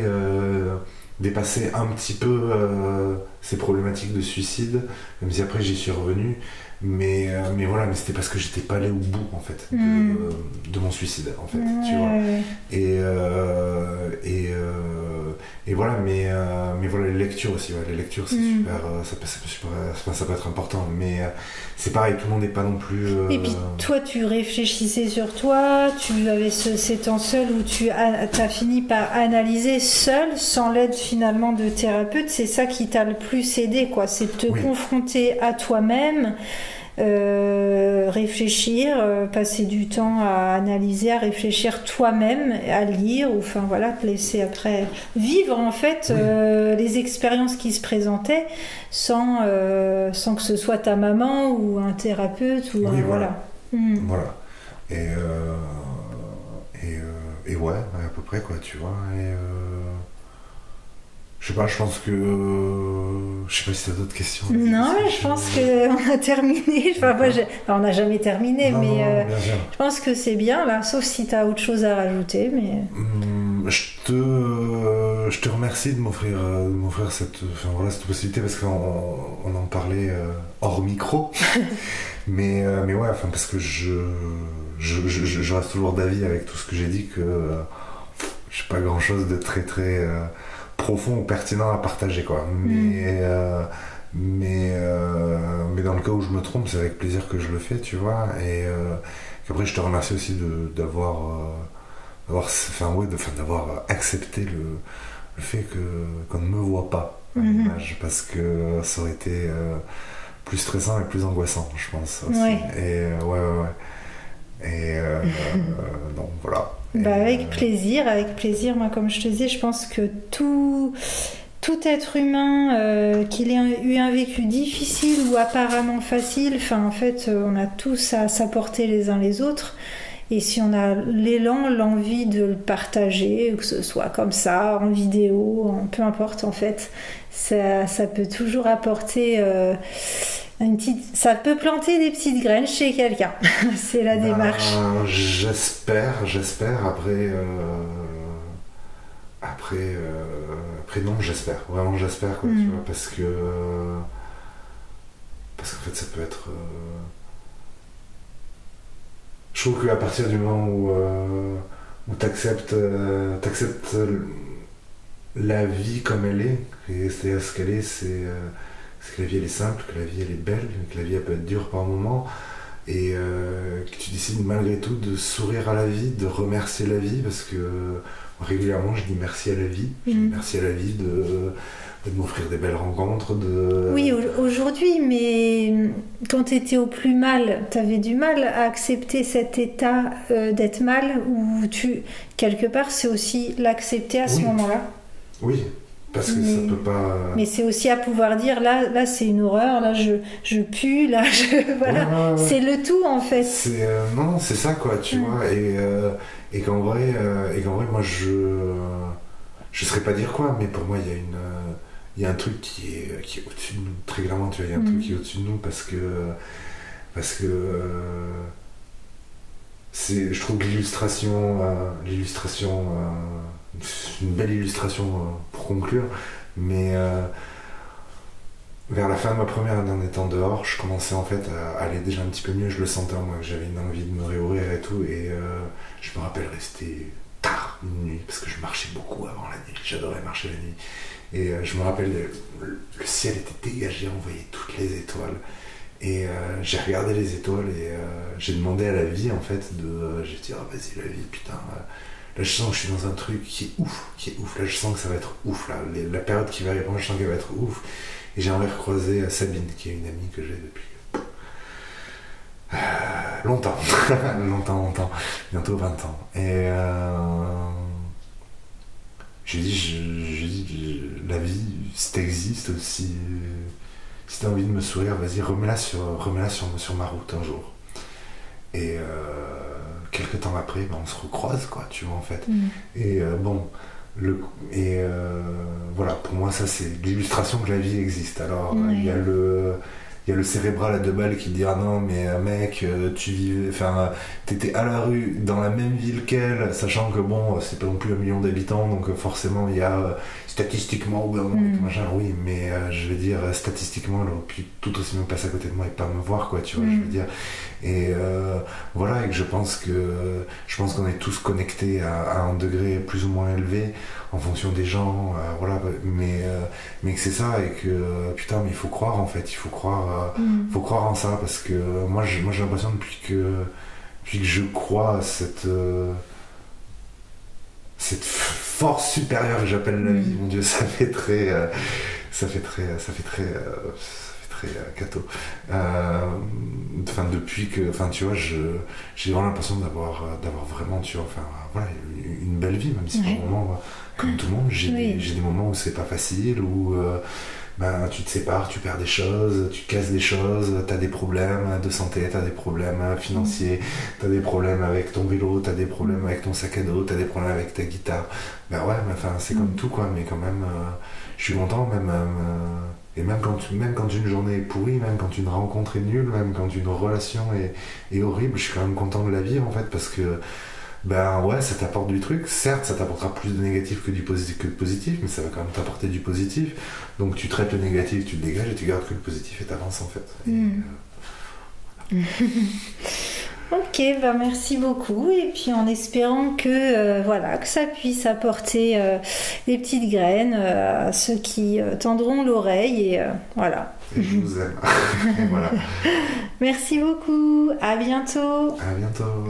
un petit peu ces problématiques de suicide, même si après j'y suis revenu, mais voilà, mais c'était parce que j'étais pas allé au bout, en fait, de mon suicide, en fait, tu vois. Et voilà, mais voilà, les lectures aussi, les lectures, c'est super, ça peut être important, mais c'est pareil, tout le monde n'est pas non plus et puis toi, tu réfléchissais sur toi, tu avais ces temps seuls où tu as fini par analyser seul, sans l'aide finalement de thérapeute. C'est ça qui t'a le plus aidé, quoi, c'est de te confronter à toi-même, réfléchir, passer du temps à analyser, à réfléchir toi-même, à lire, ou enfin voilà, te laisser après vivre, en fait, les expériences qui se présentaient sans que ce soit ta maman ou un thérapeute ou voilà. Voilà. et ouais, à peu près quoi, tu vois. Et je sais pas, je pense que. Je sais pas si t'as d'autres questions. Non, je pense qu'on a terminé. Enfin, on n'a jamais terminé, non, mais non, bien sûr. je pense que c'est bien là, sauf si t'as autre chose à rajouter. Mais je te remercie de m'offrir cette possibilité parce qu'on en parlait hors micro. mais ouais, enfin parce que je reste toujours d'avis avec tout ce que j'ai dit que j'ai pas grand chose de très très profond ou pertinent à partager quoi. Mais dans le cas où je me trompe, c'est avec plaisir que je le fais, tu vois. Et qu'après, je te remercie aussi d'avoir accepté le fait qu'on ne me voit pas à l'image, parce que ça aurait été plus stressant et plus angoissant, je pense aussi. Ouais. Et et donc voilà. Avec plaisir. Moi, comme je te disais, je pense que tout être humain, qu'il ait eu un vécu difficile ou apparemment facile, enfin en fait, on a tous à s'apporter les uns les autres. Et si on a l'élan, l'envie de le partager, que ce soit comme ça, en vidéo, peu importe en fait, ça peut toujours apporter ça peut planter des petites graines chez quelqu'un. C'est la démarche. J'espère. Après non, j'espère. Vraiment j'espère quoi, tu vois, parce qu'en fait ça peut être. Je trouve qu'à partir du moment où t'acceptes la vie comme elle est, et c'est ce qu'elle est, c'est que la vie elle est simple, que la vie elle est belle, que la vie elle peut être dure par moments, et que tu décides malgré tout de sourire à la vie, de remercier la vie, parce que régulièrement je dis merci à la vie, de m'offrir des belles rencontres. Oui, aujourd'hui, mais quand tu étais au plus mal, tu avais du mal à accepter cet état d'être mal, ou quelque part, c'est aussi l'accepter à ce moment-là. Oui, parce que ça peut pas... Mais c'est aussi à pouvoir dire, là c'est une horreur, là je pue, là voilà. Ouais. C'est le tout, en fait. Non, c'est ça, quoi, tu vois, et qu'en vrai, moi, je saurais pas dire quoi, mais pour moi, il y a un truc qui est au-dessus de nous, très clairement, tu vois, il y a un truc qui est au-dessus de nous, parce que je trouve que l'illustration, c'est une belle illustration pour conclure, mais vers la fin de ma première année en étant dehors, je commençais en fait à aller déjà un petit peu mieux, je le sentais en moi, que j'avais une envie de me réouvrir et tout, et je me rappelle rester tard une nuit, parce que je marchais beaucoup avant la nuit, j'adorais marcher la nuit. Et je me rappelle, le ciel était dégagé, on voyait toutes les étoiles. Et j'ai regardé les étoiles et j'ai demandé à la vie, en fait, j'ai dit, oh, vas-y, la vie, putain. Là, je sens que je suis dans un truc qui est ouf. Là, je sens que ça va être ouf. Là. La période qui va arriver, je sens qu'elle va être ouf. Et j'ai envie de recroiser Sabine, qui est une amie que j'ai depuis longtemps. longtemps. Bientôt 20 ans. Et j'ai dit, la vie, si t'existes, si t'as envie de me sourire, vas-y, remets-la sur ma route un jour. Et quelques temps après, on se recroise, quoi, tu vois, en fait. Et voilà, pour moi, ça, c'est l'illustration que la vie existe. Alors, il y a le cérébral à 2 balles qui dit, ah non, mais mec, t'étais à la rue dans la même ville qu'elle, sachant que bon, c'est pas non plus 1 million d'habitants, donc forcément il y a statistiquement ou machin, oui, mais je veux dire, statistiquement, elle aurait pu tout aussi bien passer à côté de moi et pas me voir, quoi, tu vois, je veux dire. Et voilà, et que je pense qu'on est tous connectés à un degré plus ou moins élevé en fonction des gens, voilà, mais que c'est ça, et que putain, mais il faut croire, en fait, il faut croire en ça, parce que moi j'ai l'impression depuis que je crois à cette force supérieure que j'appelle la vie, mon Dieu, ça fait très catho. Depuis que, tu vois, j'ai vraiment l'impression d'avoir vraiment, tu vois, voilà, une belle vie, même si par moments, comme tout le monde, j'ai des moments où c'est pas facile, où ben, tu te sépares, tu perds des choses, tu casses des choses, tu as des problèmes de santé, tu as des problèmes financiers, tu as des problèmes avec ton vélo, tu as des problèmes avec ton sac à dos, tu as des problèmes avec ta guitare. Ben ouais, mais enfin, c'est comme tout, quoi, mais quand même, je suis content, même. Et même quand une journée est pourrie, même quand une rencontre est nulle, même quand une relation est horrible, je suis quand même content de la vivre, en fait, parce que ben ouais, ça t'apporte du truc. Certes, ça t'apportera plus de négatif que de positif, mais ça va quand même t'apporter du positif. Donc tu traites le négatif, tu le dégages et tu gardes que le positif et t'avances, en fait. Ok, ben merci beaucoup. Et puis en espérant que, que ça puisse apporter des petites graines à ceux qui tendront l'oreille. Et voilà. Et je vous aime. Et voilà. Merci beaucoup. À bientôt. À bientôt.